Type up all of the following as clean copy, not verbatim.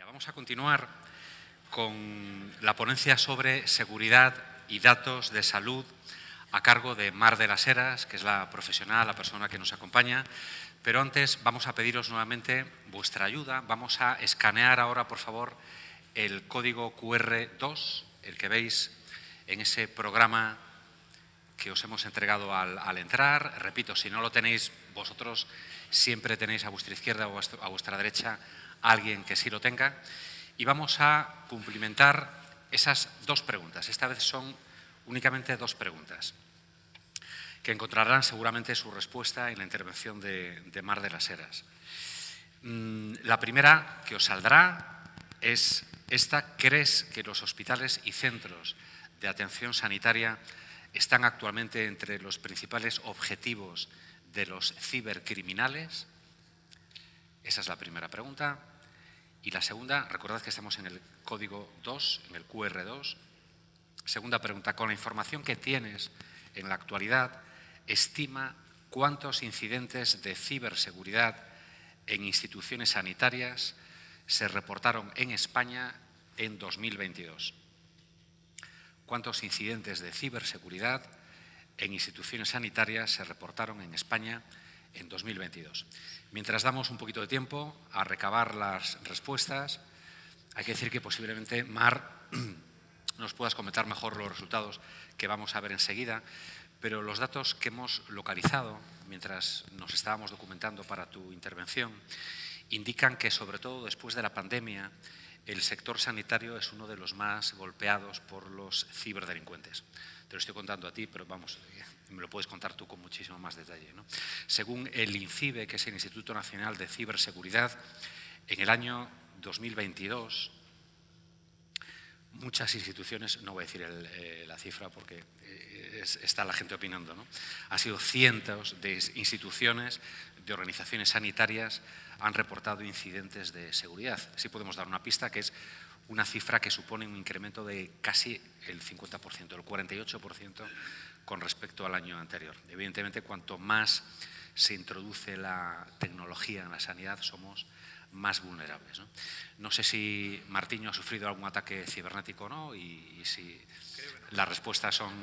Vamos a continuar con la ponencia sobre seguridad y datos de salud a cargo de Mar de las Heras, que es la profesional, la persona que nos acompaña. Pero antes vamos a pediros nuevamente vuestra ayuda. Vamos a escanear ahora, por favor, el código QR2, el que veis en ese programa que os hemos entregado al entrar. Repito, si no lo tenéis vosotros, siempre tenéis a vuestra izquierda o a vuestra derecha a alguien que sí lo tenga. Y vamos a cumplimentar esas dos preguntas. Esta vez son únicamente dos preguntas, que encontrarán seguramente su respuesta en la intervención de Mar de las Heras. La primera que os saldrá es esta: ¿crees que los hospitales y centros de atención sanitaria están actualmente entre los principales objetivos de los cibercriminales? Esa es la primera pregunta. Y la segunda, recordad que estamos en el código 2, en el QR2. Segunda pregunta: con la información que tienes en la actualidad, estima cuántos incidentes de ciberseguridad en instituciones sanitarias se reportaron en España en 2022. ¿Cuántos incidentes de ciberseguridad en instituciones sanitarias se reportaron en España en 2022? Mientras damos un poquito de tiempo a recabar las respuestas, hay que decir que posiblemente, Mar, nos puedas comentar mejor los resultados que vamos a ver enseguida, pero los datos que hemos localizado mientras nos estábamos documentando para tu intervención indican que, sobre todo después de la pandemia, el sector sanitario es uno de los más golpeados por los ciberdelincuentes. Te lo estoy contando a ti, pero vamos, me lo puedes contar tú con muchísimo más detalle, ¿no? Según el INCIBE, que es el Instituto Nacional de Ciberseguridad, en el año 2022, muchas instituciones, no voy a decir la cifra porque está la gente opinando, ¿no? Ha sido cientos de instituciones, de organizaciones sanitarias, han reportado incidentes de seguridad. Sí podemos dar una pista, que es una cifra que supone un incremento de casi el 50%, el 48% con respecto al año anterior. Evidentemente, cuanto más se introduce la tecnología en la sanidad, somos más vulnerables, ¿no? No sé si Martiño ha sufrido algún ataque cibernético o no, y si las respuestas son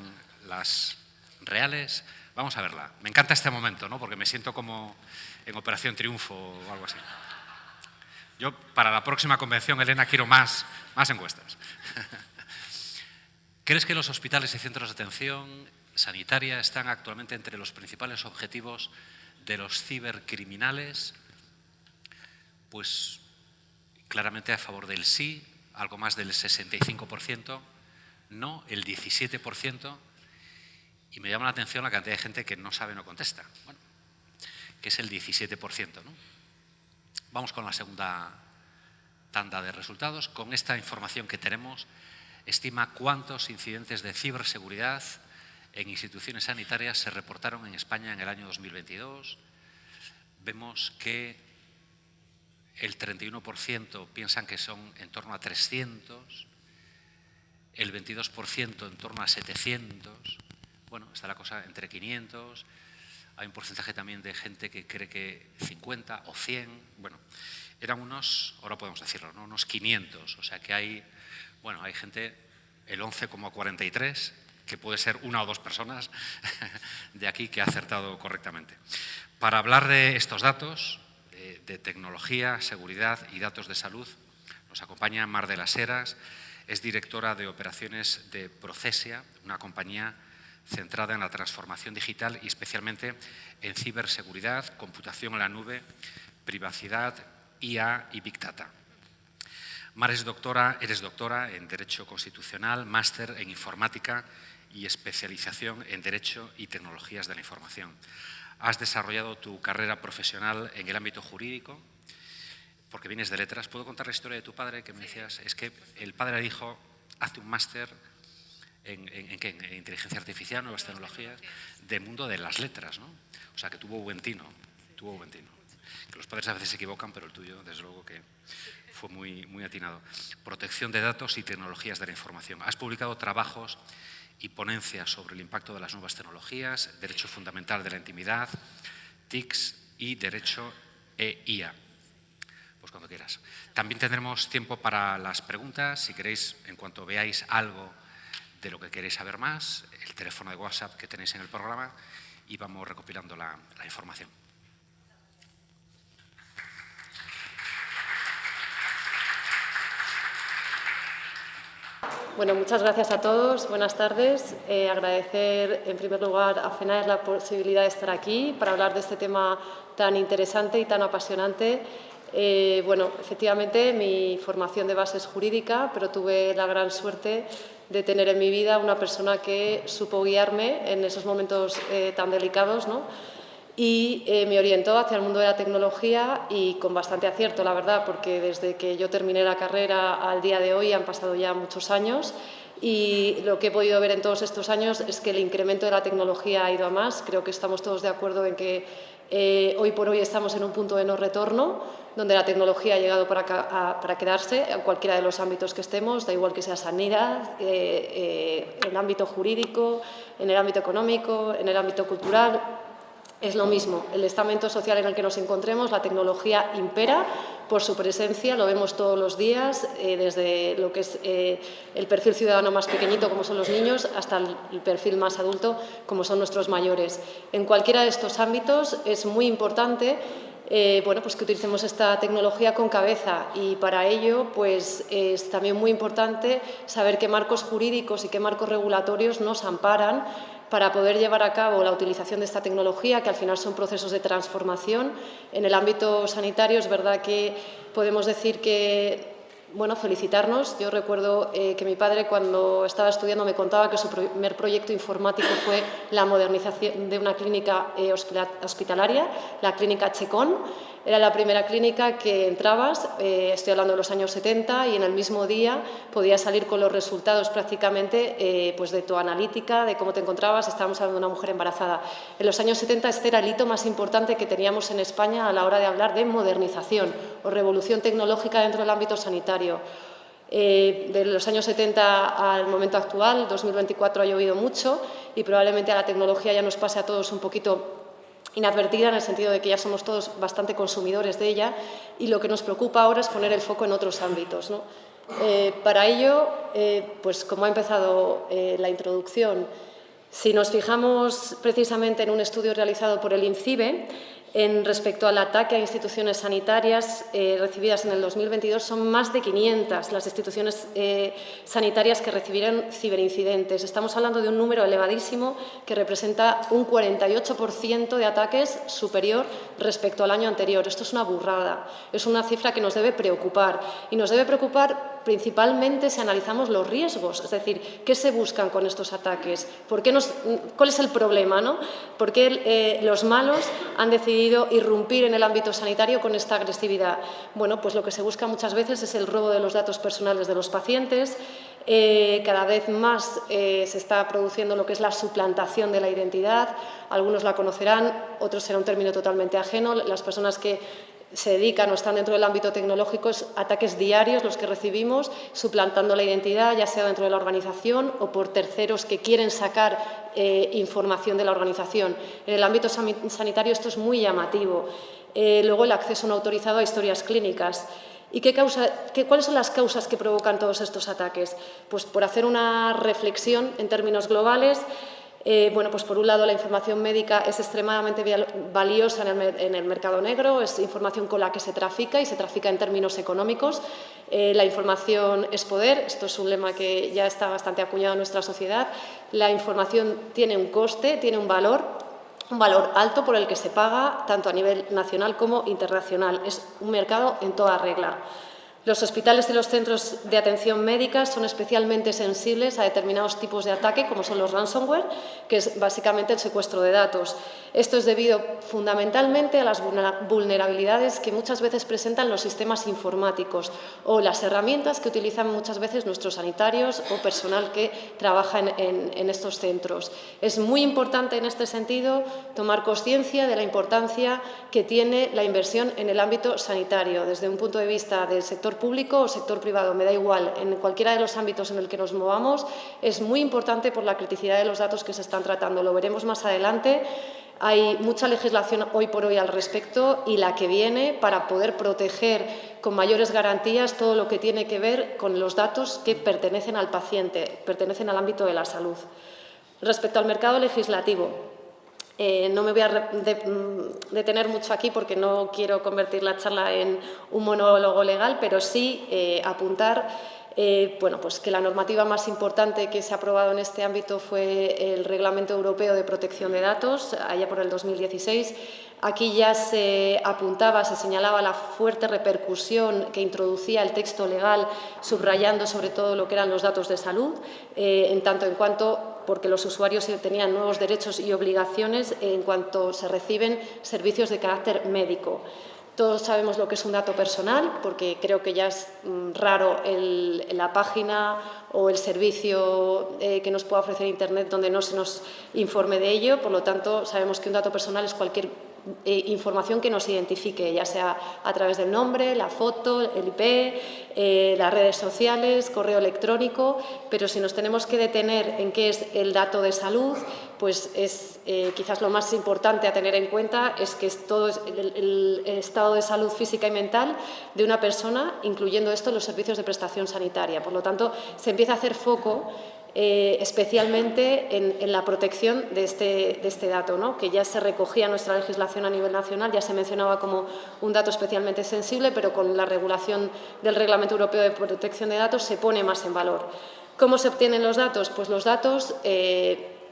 las reales. Vamos a verla. Me encanta este momento, ¿no? Porque me siento como en Operación Triunfo o algo así. Yo, para la próxima convención, Elena, quiero más encuestas. ¿Crees que los hospitales y centros de atención sanitaria están actualmente entre los principales objetivos de los cibercriminales? Pues claramente a favor del sí, algo más del 65%, no, el 17%, y me llama la atención la cantidad de gente que no sabe, no contesta. Bueno, que es el 17%, ¿no? Vamos con la segunda tanda de resultados. Con esta información que tenemos, estima cuántos incidentes de ciberseguridad en instituciones sanitarias se reportaron en España en el año 2022. Vemos que el 31% piensan que son en torno a 300, el 22% en torno a 700, bueno, está la cosa entre 500, hay un porcentaje también de gente que cree que 50 o 100, bueno, eran unos, ahora podemos decirlo, ¿no? Unos 500, o sea que hay gente, el 11,43, que puede ser una o dos personas de aquí que ha acertado correctamente. Para hablar de estos datos, de tecnología, seguridad y datos de salud, nos acompaña Mar de las Heras, es directora de operaciones de Procesia, una compañía centrada en la transformación digital y especialmente en ciberseguridad, computación en la nube, privacidad, IA y Big Data. Mar eres doctora en Derecho Constitucional, máster en Informática y especialización en Derecho y Tecnologías de la Información. Has desarrollado tu carrera profesional en el ámbito jurídico, porque vienes de letras. ¿Puedo contar la historia de tu padre que me decías? Es que el padre dijo, hazte un máster ¿en qué? En inteligencia artificial, nuevas tecnologías, del mundo de las letras, ¿no? O sea, que tuvo buen tino, Que los padres a veces se equivocan, pero el tuyo, desde luego, que fue muy atinado. Protección de datos y tecnologías de la información. Has publicado trabajos y ponencias sobre el impacto de las nuevas tecnologías, derecho fundamental de la intimidad, TICs y derecho e IA. Pues cuando quieras. También tendremos tiempo para las preguntas. Si queréis, en cuanto veáis algo de lo que queréis saber más, el teléfono de WhatsApp que tenéis en el programa y vamos recopilando la información. Bueno, muchas gracias a todos. Buenas tardes. Agradecer, en primer lugar, a FENAES la posibilidad de estar aquí para hablar de este tema tan interesante y tan apasionante. Bueno, efectivamente, mi formación de base es jurídica, pero tuve la gran suerte de tener en mi vida una persona que supo guiarme en esos momentos tan delicados, ¿no? Y me orientó hacia el mundo de la tecnología y con bastante acierto, la verdad, porque desde que yo terminé la carrera al día de hoy han pasado ya muchos años y lo que he podido ver en todos estos años es que el incremento de la tecnología ha ido a más. Creo que estamos todos de acuerdo en que hoy por hoy estamos en un punto de no retorno, donde la tecnología ha llegado para quedarse en cualquiera de los ámbitos que estemos, da igual que sea sanidad, en el ámbito jurídico, en el ámbito económico, en el ámbito cultural. Es lo mismo, el estamento social en el que nos encontremos, la tecnología impera por su presencia, lo vemos todos los días, desde lo que es el perfil ciudadano más pequeñito, como son los niños, hasta el perfil más adulto, como son nuestros mayores. En cualquiera de estos ámbitos es muy importante bueno, pues que utilicemos esta tecnología con cabeza y para ello pues, es también muy importante saber qué marcos jurídicos y qué marcos regulatorios nos amparan para poder llevar a cabo la utilización de esta tecnología, que al final son procesos de transformación. En el ámbito sanitario es verdad que podemos decir que, bueno, felicitarnos. Yo recuerdo que mi padre cuando estaba estudiando me contaba que su primer proyecto informático fue la modernización de una clínica hospitalaria, la clínica Checón. Era la primera clínica que entrabas, estoy hablando de los años 70, y en el mismo día podías salir con los resultados prácticamente pues de tu analítica, de cómo te encontrabas. Estábamos hablando de una mujer embarazada. En los años 70 este era el hito más importante que teníamos en España a la hora de hablar de modernización o revolución tecnológica dentro del ámbito sanitario. De los años 70 al momento actual, 2024, ha llovido mucho y probablemente a la tecnología ya nos pase a todos un poquito inadvertida, en el sentido de que ya somos todos bastante consumidores de ella y lo que nos preocupa ahora es poner el foco en otros ámbitos, ¿no? Para ello, pues como ha empezado la introducción, si nos fijamos precisamente en un estudio realizado por el INCIBE, respecto al ataque a instituciones sanitarias recibidas en el 2022, son más de 500 las instituciones sanitarias que recibieron ciberincidentes. Estamos hablando de un número elevadísimo que representa un 48% de ataques superior respecto al año anterior. Esto es una burrada, es una cifra que nos debe preocupar y nos debe preocupar principalmente si analizamos los riesgos, es decir, ¿qué se buscan con estos ataques? ¿Cuál es el problema, ¿no? ¿Por qué los malos han decidido irrumpir en el ámbito sanitario con esta agresividad? Bueno, pues lo que se busca muchas veces es el robo de los datos personales de los pacientes. Cada vez más se está produciendo lo que es la suplantación de la identidad. Algunos la conocerán, otros será un término totalmente ajeno. Las personas que se dedican o están dentro del ámbito tecnológico, es ataques diarios los que recibimos, suplantando la identidad, ya sea dentro de la organización o por terceros que quieren sacar información de la organización. En el ámbito sanitario esto es muy llamativo. Luego el acceso no autorizado a historias clínicas. ¿Y cuáles son las causas que provocan todos estos ataques? Pues por hacer una reflexión en términos globales, bueno, pues por un lado la información médica es extremadamente valiosa en el mercado negro, es información con la que se trafica y se trafica en términos económicos. La información es poder, esto es un lema que ya está bastante acuñado en nuestra sociedad. La información tiene un coste, tiene un valor alto por el que se paga tanto a nivel nacional como internacional. Es un mercado en toda regla. Los hospitales y los centros de atención médica son especialmente sensibles a determinados tipos de ataque, como son los ransomware, que es básicamente el secuestro de datos. Esto es debido fundamentalmente a las vulnerabilidades que muchas veces presentan los sistemas informáticos o las herramientas que utilizan muchas veces nuestros sanitarios o personal que trabaja en estos centros. Es muy importante en este sentido tomar conciencia de la importancia que tiene la inversión en el ámbito sanitario, desde un punto de vista del sector público o sector privado, me da igual, en cualquiera de los ámbitos en el que nos movamos, es muy importante por la criticidad de los datos que se están tratando. Lo veremos más adelante. Hay mucha legislación hoy por hoy al respecto y la que viene para poder proteger con mayores garantías todo lo que tiene que ver con los datos que pertenecen al paciente, pertenecen al ámbito de la salud. Respecto al mercado legislativo, no me voy a detener mucho aquí porque no quiero convertir la charla en un monólogo legal, pero sí apuntar bueno, pues que la normativa más importante que se ha aprobado en este ámbito fue el Reglamento Europeo de Protección de Datos, allá por el 2016. Aquí ya se apuntaba, se señalaba la fuerte repercusión que introducía el texto legal, subrayando sobre todo lo que eran los datos de salud, en tanto en cuanto porque los usuarios tenían nuevos derechos y obligaciones en cuanto se reciben servicios de carácter médico. Todos sabemos lo que es un dato personal, porque creo que ya es raro la página o el servicio que nos pueda ofrecer Internet donde no se nos informe de ello. Por lo tanto, sabemos que un dato personal es cualquier información que nos identifique, ya sea a través del nombre, la foto, el IP, las redes sociales, correo electrónico, pero si nos tenemos que detener en qué es el dato de salud, pues es quizás lo más importante a tener en cuenta es que es todo el estado de salud física y mental de una persona, incluyendo esto los servicios de prestación sanitaria. Por lo tanto, se empieza a hacer foco especialmente en la protección de este dato, ¿no? Que ya se recogía en nuestra legislación a nivel nacional, ya se mencionaba como un dato especialmente sensible, pero con la regulación del Reglamento Europeo de Protección de Datos se pone más en valor. ¿Cómo se obtienen los datos? Pues los datos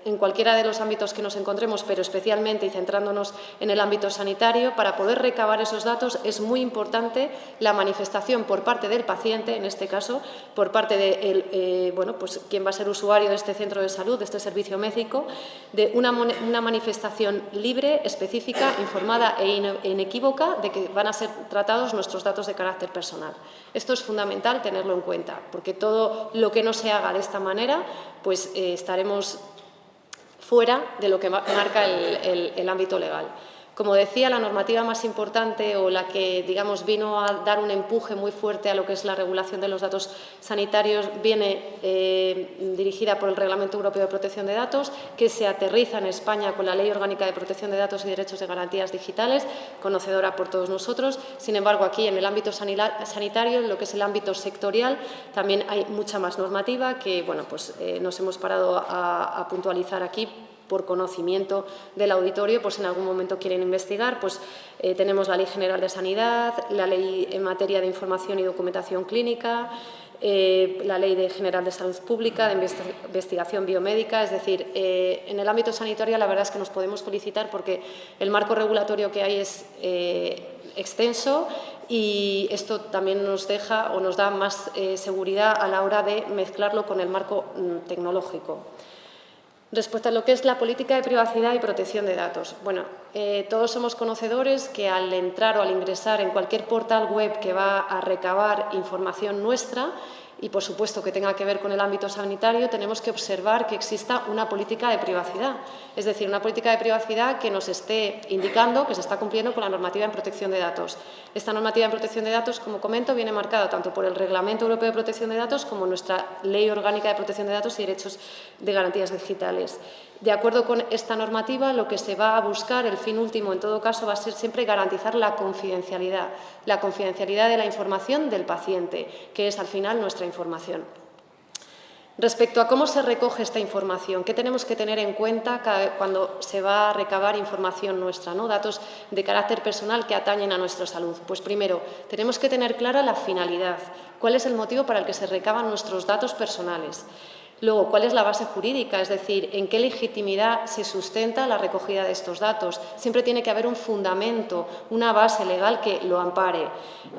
en cualquiera de los ámbitos que nos encontremos, pero especialmente y centrándonos en el ámbito sanitario, para poder recabar esos datos es muy importante la manifestación por parte del paciente, en este caso, por parte de bueno, pues, quien va a ser usuario de este centro de salud, de este servicio médico, de una manifestación libre, específica, informada e inequívoca de que van a ser tratados nuestros datos de carácter personal. Esto es fundamental tenerlo en cuenta, porque todo lo que no se haga de esta manera, pues estaremos fuera de lo que marca el ámbito legal. Como decía, la normativa más importante o la que, digamos, vino a dar un empuje muy fuerte a lo que es la regulación de los datos sanitarios viene dirigida por el Reglamento Europeo de Protección de Datos, que se aterriza en España con la Ley Orgánica de Protección de Datos y Derechos de Garantías Digitales, conocedora por todos nosotros. Sin embargo, aquí en el ámbito sanitario, en lo que es el ámbito sectorial, también hay mucha más normativa que, bueno, pues nos hemos parado a puntualizar aquí por conocimiento del auditorio, pues en algún momento quieren investigar, pues tenemos la Ley General de Sanidad, la Ley en materia de información y documentación clínica, la Ley General de Salud Pública, de investigación biomédica. Es decir, en el ámbito sanitario la verdad es que nos podemos felicitar porque el marco regulatorio que hay es extenso y esto también nos deja o nos da más seguridad a la hora de mezclarlo con el marco tecnológico. Respecto a lo que es la política de privacidad y protección de datos, bueno, todos somos conocedores que al entrar o al ingresar en cualquier portal web que va a recabar información nuestra y, por supuesto, que tenga que ver con el ámbito sanitario, tenemos que observar que exista una política de privacidad, es decir, una política de privacidad que nos esté indicando que se está cumpliendo con la normativa en protección de datos. Esta normativa en protección de datos, como comento, viene marcada tanto por el Reglamento Europeo de Protección de Datos como nuestra Ley Orgánica de Protección de Datos y Derechos de Garantías Digitales. De acuerdo con esta normativa, lo que se va a buscar, el fin último en todo caso, va a ser siempre garantizar la confidencialidad de la información del paciente, que es al final nuestra información. Respecto a cómo se recoge esta información, ¿qué tenemos que tener en cuenta cuando se va a recabar información nuestra, ¿no? Datos de carácter personal que atañen a nuestra salud? Pues primero, tenemos que tener clara la finalidad, cuál es el motivo para el que se recaban nuestros datos personales. Luego, ¿cuál es la base jurídica? Es decir, ¿en qué legitimidad se sustenta la recogida de estos datos? Siempre tiene que haber un fundamento, una base legal que lo ampare.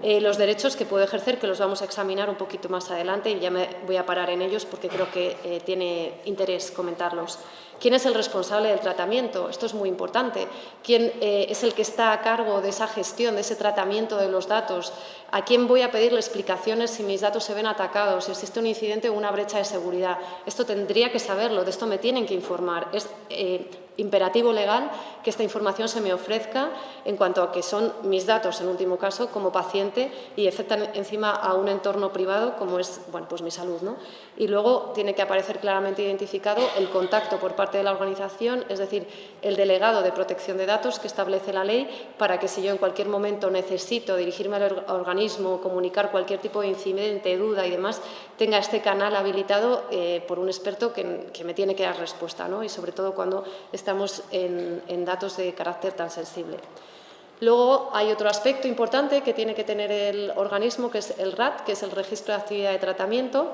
Los derechos que puede ejercer, que los vamos a examinar un poquito más adelante y ya me voy a parar en ellos porque creo que tiene interés comentarlos. ¿Quién es el responsable del tratamiento? Esto es muy importante. ¿Quién es el que está a cargo de esa gestión, de ese tratamiento de los datos? ¿A quién voy a pedirle explicaciones si mis datos se ven atacados, si existe un incidente o una brecha de seguridad? Esto tendría que saberlo, de esto me tienen que informar. Es imperativo legal que esta información se me ofrezca en cuanto a que son mis datos, en último caso, como paciente y afectan encima a un entorno privado como es, bueno, pues mi salud, ¿no? Y luego tiene que aparecer claramente identificado el contacto por parte de la organización, es decir, el delegado de protección de datos que establece la ley para que si yo en cualquier momento necesito dirigirme al organismo, comunicar cualquier tipo de incidente, duda y demás, tenga este canal habilitado por un experto que me tiene que dar respuesta, ¿no? Y sobre todo cuando estamos en datos de carácter tan sensible. Luego hay otro aspecto importante que tiene que tener el organismo, que es el RAT, que es el Registro de Actividad de Tratamiento,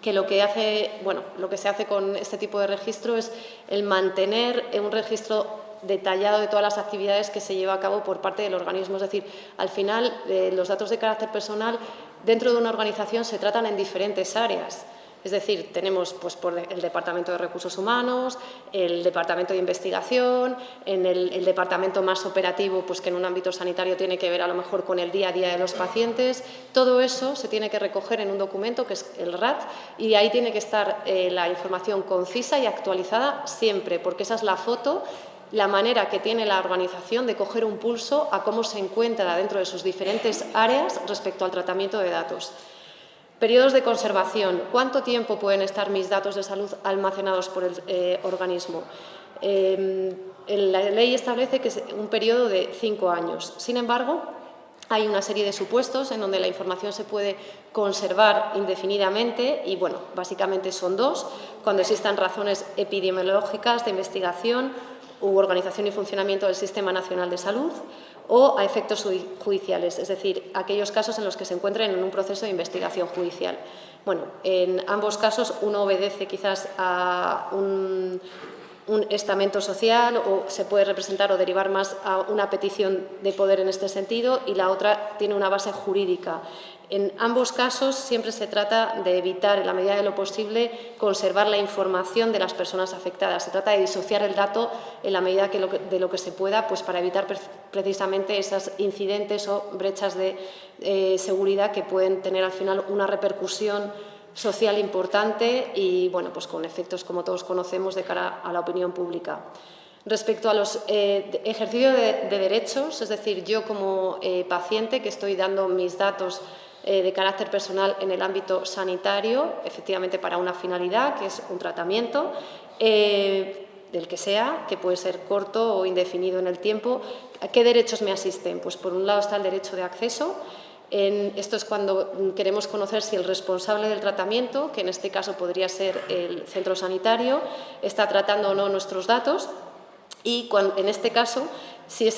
que lo que se hace con este tipo de registro es el mantener un registro detallado de todas las actividades que se lleva a cabo por parte del organismo. Es decir, al final los datos de carácter personal dentro de una organización se tratan en diferentes áreas. Es decir, tenemos pues, por el Departamento de Recursos Humanos, el Departamento de Investigación, en el departamento más operativo, pues, que en un ámbito sanitario tiene que ver a lo mejor con el día a día de los pacientes. Todo eso se tiene que recoger en un documento que es el RAT y ahí tiene que estar la información concisa y actualizada siempre, porque esa es la foto, la manera que tiene la organización de coger un pulso a cómo se encuentra dentro de sus diferentes áreas respecto al tratamiento de datos. Periodos de conservación. ¿Cuánto tiempo pueden estar mis datos de salud almacenados por el organismo? La ley establece que es un periodo de 5 años. Sin embargo, hay una serie de supuestos en donde la información se puede conservar indefinidamente y, bueno, básicamente son 2, cuando existan razones epidemiológicas de investigación u organización y funcionamiento del Sistema Nacional de Salud o a efectos judiciales, es decir, aquellos casos en los que se encuentren en un proceso de investigación judicial. Bueno, en ambos casos uno obedece quizás a un estamento social o se puede representar o derivar más a una petición de poder en este sentido y la otra tiene una base jurídica. En ambos casos siempre se trata de evitar, en la medida de lo posible, conservar la información de las personas afectadas. Se trata de disociar el dato en la medida de lo que se pueda, pues para evitar precisamente esos incidentes o brechas de seguridad que pueden tener al final una repercusión social importante y, bueno, pues con efectos, como todos conocemos, de cara a la opinión pública. Respecto a los ejercicios de derechos, es decir, yo como paciente que estoy dando mis datos de carácter personal en el ámbito sanitario, efectivamente para una finalidad, que es un tratamiento, del que sea, que puede ser corto o indefinido en el tiempo. ¿Qué derechos me asisten? Pues por un lado está el derecho de acceso. Esto es cuando queremos conocer si el responsable del tratamiento, que en este caso podría ser el centro sanitario, está tratando o no nuestros datos y en este caso, si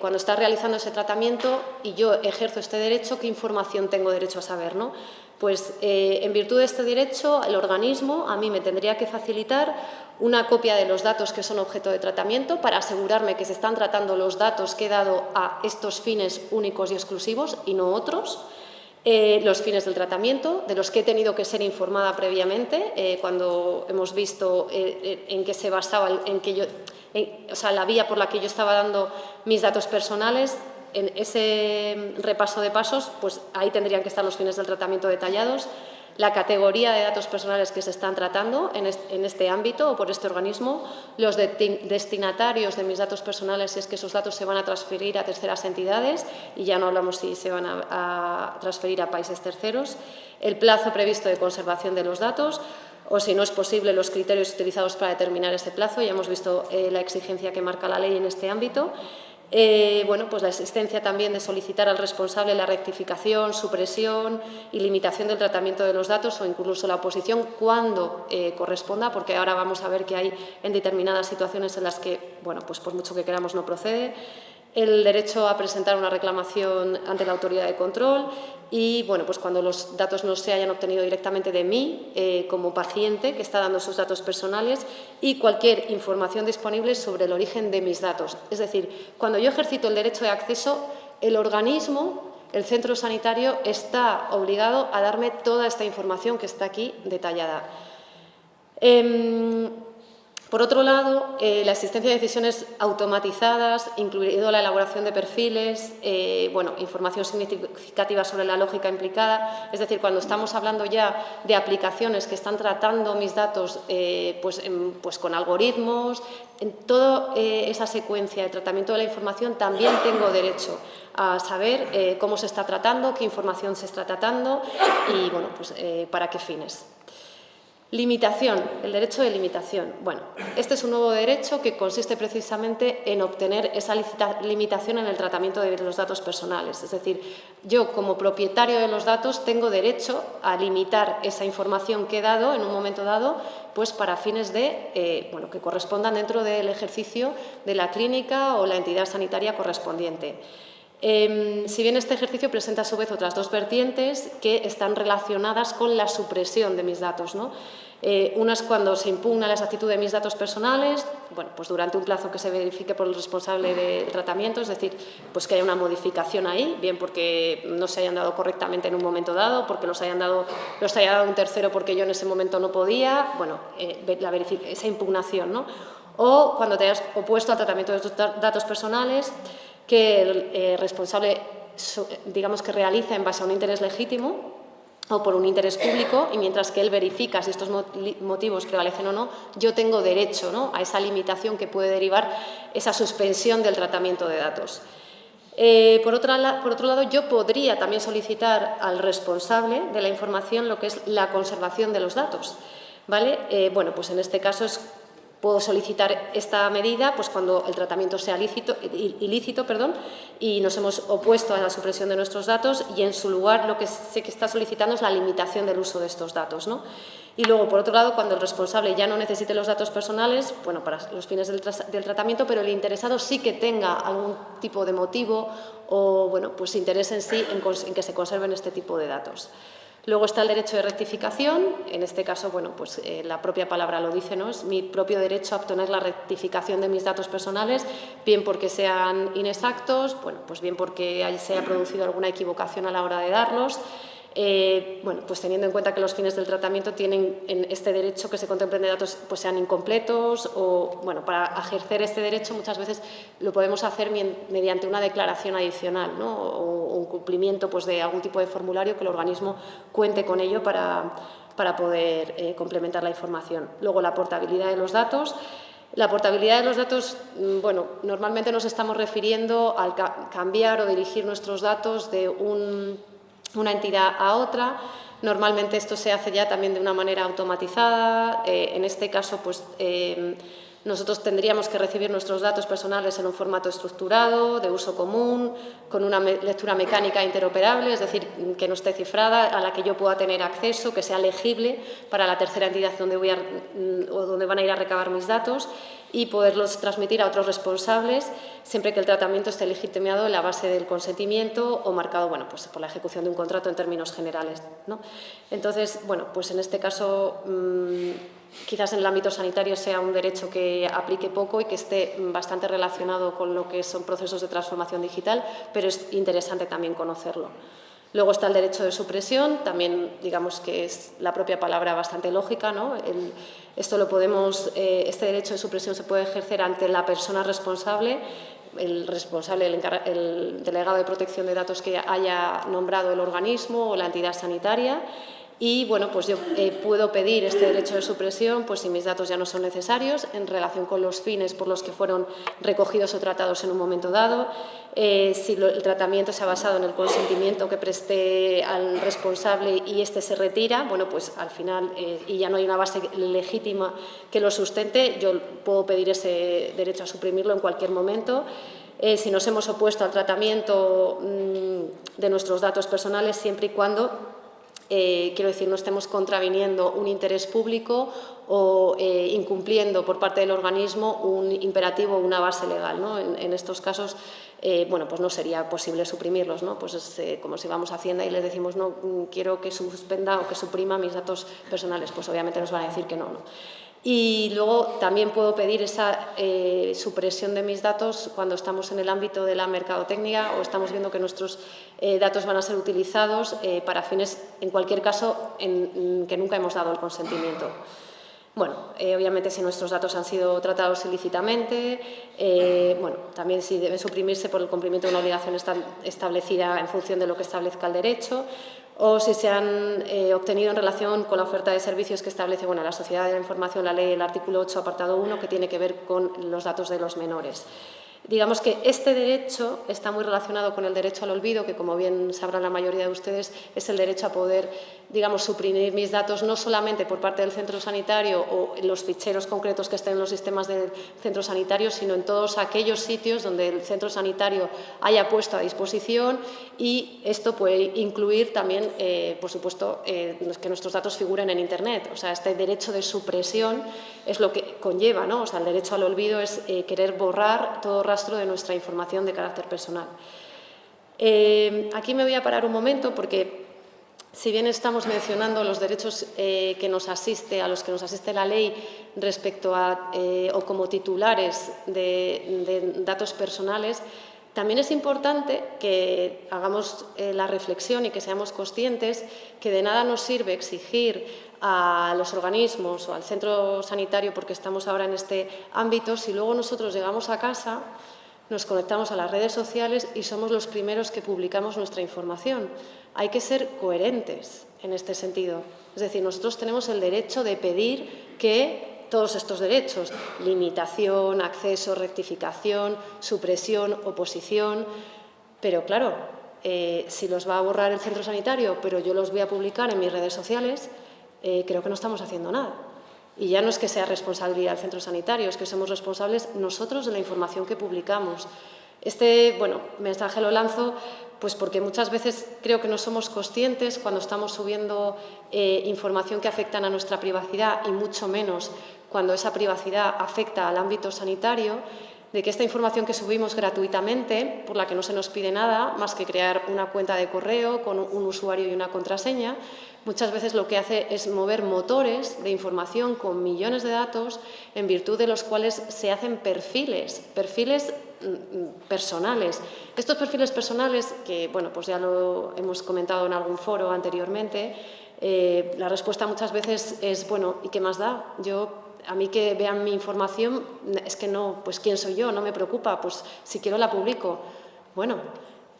cuando está realizando ese tratamiento y yo ejerzo este derecho, ¿qué información tengo derecho a saber, ¿no? Pues en virtud de este derecho, el organismo a mí me tendría que facilitar una copia de los datos que son objeto de tratamiento para asegurarme que se están tratando los datos que he dado a estos fines únicos y exclusivos y no otros. Los fines del tratamiento, de los que he tenido que ser informada previamente, cuando hemos visto en qué se basaba, la vía por la que yo estaba dando mis datos personales. En ese repaso de pasos, pues ahí tendrían que estar los fines del tratamiento detallados, la categoría de datos personales que se están tratando en este ámbito o por este organismo, los destinatarios de mis datos personales, si es que esos datos se van a transferir a terceras entidades, y ya no hablamos si se van a transferir a países terceros, el plazo previsto de conservación de los datos, o si no es posible, los criterios utilizados para determinar ese plazo. Ya hemos visto la exigencia que marca la ley en este ámbito. Pues la existencia también de solicitar al responsable la rectificación, supresión y limitación del tratamiento de los datos o incluso la oposición cuando corresponda, porque ahora vamos a ver que hay en determinadas situaciones en las que, bueno, pues por mucho que queramos no procede. El derecho a presentar una reclamación ante la autoridad de control y, bueno, pues cuando los datos no se hayan obtenido directamente de mí como paciente que está dando esos datos personales y cualquier información disponible sobre el origen de mis datos. Es decir, cuando yo ejercito el derecho de acceso, el organismo, el centro sanitario, está obligado a darme toda esta información que está aquí detallada. Por otro lado, la existencia de decisiones automatizadas, incluido la elaboración de perfiles, información significativa sobre la lógica implicada. Es decir, cuando estamos hablando ya de aplicaciones que están tratando mis datos con algoritmos, en toda esa secuencia de tratamiento de la información también tengo derecho a saber cómo se está tratando, qué información se está tratando y para qué fines. Limitación, el derecho de limitación. Bueno, este es un nuevo derecho que consiste precisamente en obtener esa limitación en el tratamiento de los datos personales. Es decir, yo como propietario de los datos tengo derecho a limitar esa información que he dado en un momento dado, pues para fines de, que correspondan dentro del ejercicio de la clínica o la entidad sanitaria correspondiente. Si bien este ejercicio presenta a su vez otras dos vertientes que están relacionadas con la supresión de mis datos, ¿no? Una es cuando se impugna la exactitud de mis datos personales, pues durante un plazo que se verifique por el responsable del tratamiento, es decir, pues que haya una modificación ahí, bien porque no se hayan dado correctamente en un momento dado, porque los haya dado un tercero porque yo en ese momento no podía, esa impugnación, ¿no? O cuando te hayas opuesto al tratamiento de tus datos personales, que el responsable, digamos que realiza en base a un interés legítimo o por un interés público, y mientras que él verifica si estos motivos prevalecen o no, yo tengo derecho, ¿no?, a esa limitación que puede derivar esa suspensión del tratamiento de datos. Por otro lado, yo podría también solicitar al responsable de la información lo que es la conservación de los datos, ¿vale? Pues en este caso puedo solicitar esta medida pues cuando el tratamiento sea ilícito y nos hemos opuesto a la supresión de nuestros datos y en su lugar lo que se está solicitando es la limitación del uso de estos datos, ¿no? Y luego, por otro lado, cuando el responsable ya no necesite los datos personales, para los fines del tratamiento, pero el interesado sí que tenga algún tipo de motivo o pues interés en sí en que se conserven este tipo de datos. Luego está el derecho de rectificación. En este caso, la propia palabra lo dice, ¿no? Es mi propio derecho a obtener la rectificación de mis datos personales, bien porque sean inexactos, pues bien porque se haya producido alguna equivocación a la hora de darlos. Pues teniendo en cuenta que los fines del tratamiento tienen en este derecho que se contemplen de datos pues sean incompletos o, para ejercer este derecho muchas veces lo podemos hacer mediante una declaración adicional, ¿no? O un cumplimiento pues de algún tipo de formulario que el organismo cuente con ello para poder complementar la información. Luego, la portabilidad de los datos. La portabilidad de los datos, normalmente nos estamos refiriendo al cambiar o dirigir nuestros datos de una entidad a otra. Normalmente esto se hace ya también de una manera automatizada. En este caso, nosotros tendríamos que recibir nuestros datos personales en un formato estructurado, de uso común, con una lectura mecánica interoperable, es decir, que no esté cifrada, a la que yo pueda tener acceso, que sea legible para la tercera entidad donde van a ir a recabar mis datos y poderlos transmitir a otros responsables siempre que el tratamiento esté legitimado en la base del consentimiento o marcado por la ejecución de un contrato en términos generales, ¿no? Entonces, en este caso quizás en el ámbito sanitario sea un derecho que aplique poco y que esté bastante relacionado con lo que son procesos de transformación digital, pero es interesante también conocerlo. Luego está el derecho de supresión, también digamos que es la propia palabra bastante lógica, ¿no? Este derecho de supresión se puede ejercer ante la persona responsable, el delegado de protección de datos que haya nombrado el organismo o la entidad sanitaria. Y yo puedo pedir este derecho de supresión si mis datos ya no son necesarios en relación con los fines por los que fueron recogidos o tratados en un momento dado, si el tratamiento se ha basado en el consentimiento que presté al responsable y este se retira, al final y ya no hay una base legítima que lo sustente, yo puedo pedir esse derecho a suprimirlo en cualquier momento. Si nos hemos opuesto al tratamiento de nuestros datos personales, siempre y cuando no estemos contraviniendo un interés público o incumpliendo por parte del organismo un imperativo o una base legal, ¿no? En estos casos, no sería posible suprimirlos, ¿no? Es como si vamos a Hacienda y les decimos no, quiero que suspenda o que suprima mis datos personales, pues obviamente nos van a decir que no, ¿no? Y luego también puedo pedir esa supresión de mis datos cuando estamos en el ámbito de la mercadotecnia o estamos viendo que nuestros datos van a ser utilizados para fines, en cualquier caso, en que nunca hemos dado el consentimiento. Bueno, obviamente si nuestros datos han sido tratados ilícitamente, bueno, también si deben suprimirse por el cumplimiento de una obligación establecida en función de lo que establezca el derecho, o si se han obtenido en relación con la oferta de servicios que establece la Sociedad de la Información, la ley, el artículo 8, apartado 1, que tiene que ver con los datos de los menores. Digamos que este derecho está muy relacionado con el derecho al olvido, que como bien sabrán la mayoría de ustedes, es el derecho a poder, digamos, suprimir mis datos no solamente por parte del centro sanitario o en los ficheros concretos que estén en los sistemas del centro sanitario, sino en todos aquellos sitios donde el centro sanitario haya puesto a disposición, y esto puede incluir también, por supuesto, que nuestros datos figuren en Internet. O sea, este derecho de supresión es lo que conlleva, ¿no? O sea, el derecho al olvido es querer borrar todo rastro de nuestra información de carácter personal. Aquí me voy a parar un momento porque, si bien estamos mencionando los derechos que nos asiste, a los que nos asiste la ley respecto a o como titulares de datos personales, también es importante que hagamos la reflexión y que seamos conscientes que de nada nos sirve exigir a los organismos o al centro sanitario, porque estamos ahora en este ámbito, si luego nosotros llegamos a casa, nos conectamos a las redes sociales y somos los primeros que publicamos nuestra información. Hay que ser coherentes en este sentido. Es decir, nosotros tenemos el derecho de pedir que todos estos derechos, limitación, acceso, rectificación, supresión, oposición, pero claro, si los va a borrar el centro sanitario, pero yo los voy a publicar en mis redes sociales, creo que no estamos haciendo nada. Y ya no es que sea responsabilidad del centro sanitario, es que somos responsables nosotros de la información que publicamos. Este mensaje lo lanzo pues porque muchas veces creo que no somos conscientes cuando estamos subiendo información que afecta a nuestra privacidad, y mucho menos cuando esa privacidad afecta al ámbito sanitario, de que esta información que subimos gratuitamente, por la que no se nos pide nada más que crear una cuenta de correo con un usuario y una contraseña, muchas veces lo que hace es mover motores de información con millones de datos, en virtud de los cuales se hacen perfiles personales. Estos perfiles personales, que pues ya lo hemos comentado en algún foro anteriormente, la respuesta muchas veces es, ¿y qué más da? A mí que vean mi información, es que no, pues ¿quién soy yo? No me preocupa, pues si quiero la publico. Bueno,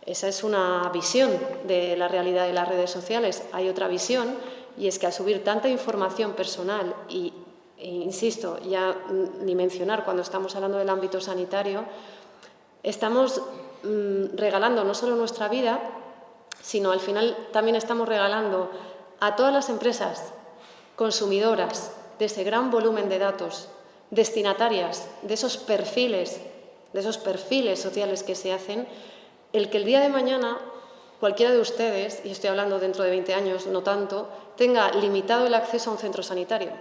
esa es una visión de la realidad de las redes sociales. Hay otra visión, y es que al subir tanta información personal, e insisto, ya ni mencionar cuando estamos hablando del ámbito sanitario, estamos regalando no solo nuestra vida, sino al final también estamos regalando a todas las empresas consumidoras de ese gran volumen de datos, destinatarias de esos perfiles sociales que se hacen, el que el día de mañana cualquiera de ustedes, y estoy hablando dentro de 20 años, no tanto, tenga limitado el acceso a un centro sanitario,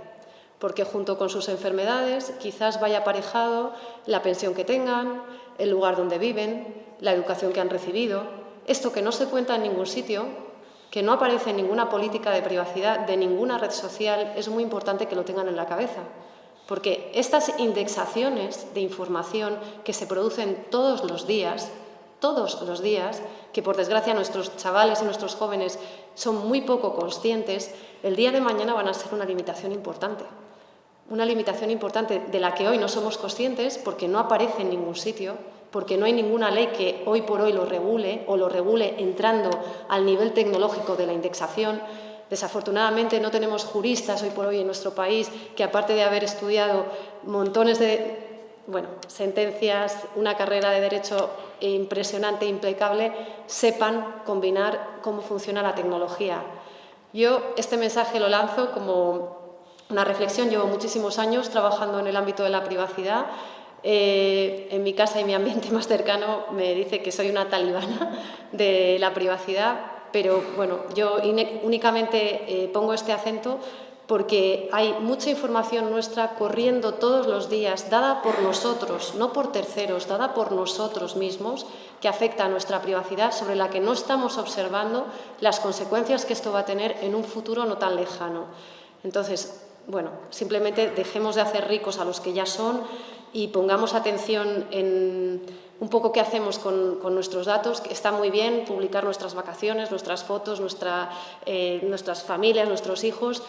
porque junto con sus enfermedades quizás vaya aparejado la pensión que tengan, el lugar donde viven, la educación que han recibido. Esto que no se cuenta en ningún sitio, que no aparece en ninguna política de privacidad de ninguna red social, es muy importante que lo tengan en la cabeza. Porque estas indexaciones de información que se producen todos los días, que por desgracia nuestros chavales y nuestros jóvenes son muy poco conscientes, el día de mañana van a ser una limitación importante. Una limitación importante de la que hoy no somos conscientes porque no aparece en ningún sitio, porque no hay ninguna ley que hoy por hoy lo regule o lo regule entrando al nivel tecnológico de la indexación. Desafortunadamente no tenemos juristas hoy por hoy en nuestro país que, aparte de haber estudiado montones de sentencias, una carrera de derecho impresionante, impecable, sepan combinar cómo funciona la tecnología. Yo este mensaje lo lanzo como una reflexión. Llevo muchísimos años trabajando en el ámbito de la privacidad. En mi casa y mi ambiente más cercano me dice que soy una talibana de la privacidad, pero yo únicamente pongo este acento porque hay mucha información nuestra corriendo todos los días, dada por nosotros, no por terceros, dada por nosotros mismos, que afecta a nuestra privacidad, sobre la que no estamos observando las consecuencias que esto va a tener en un futuro no tan lejano. Entonces, simplemente dejemos de hacer ricos a los que ya son y pongamos atención en un poco qué hacemos con nuestros datos. Está muy bien publicar nuestras vacaciones, nuestras fotos, nuestras familias, nuestros hijos,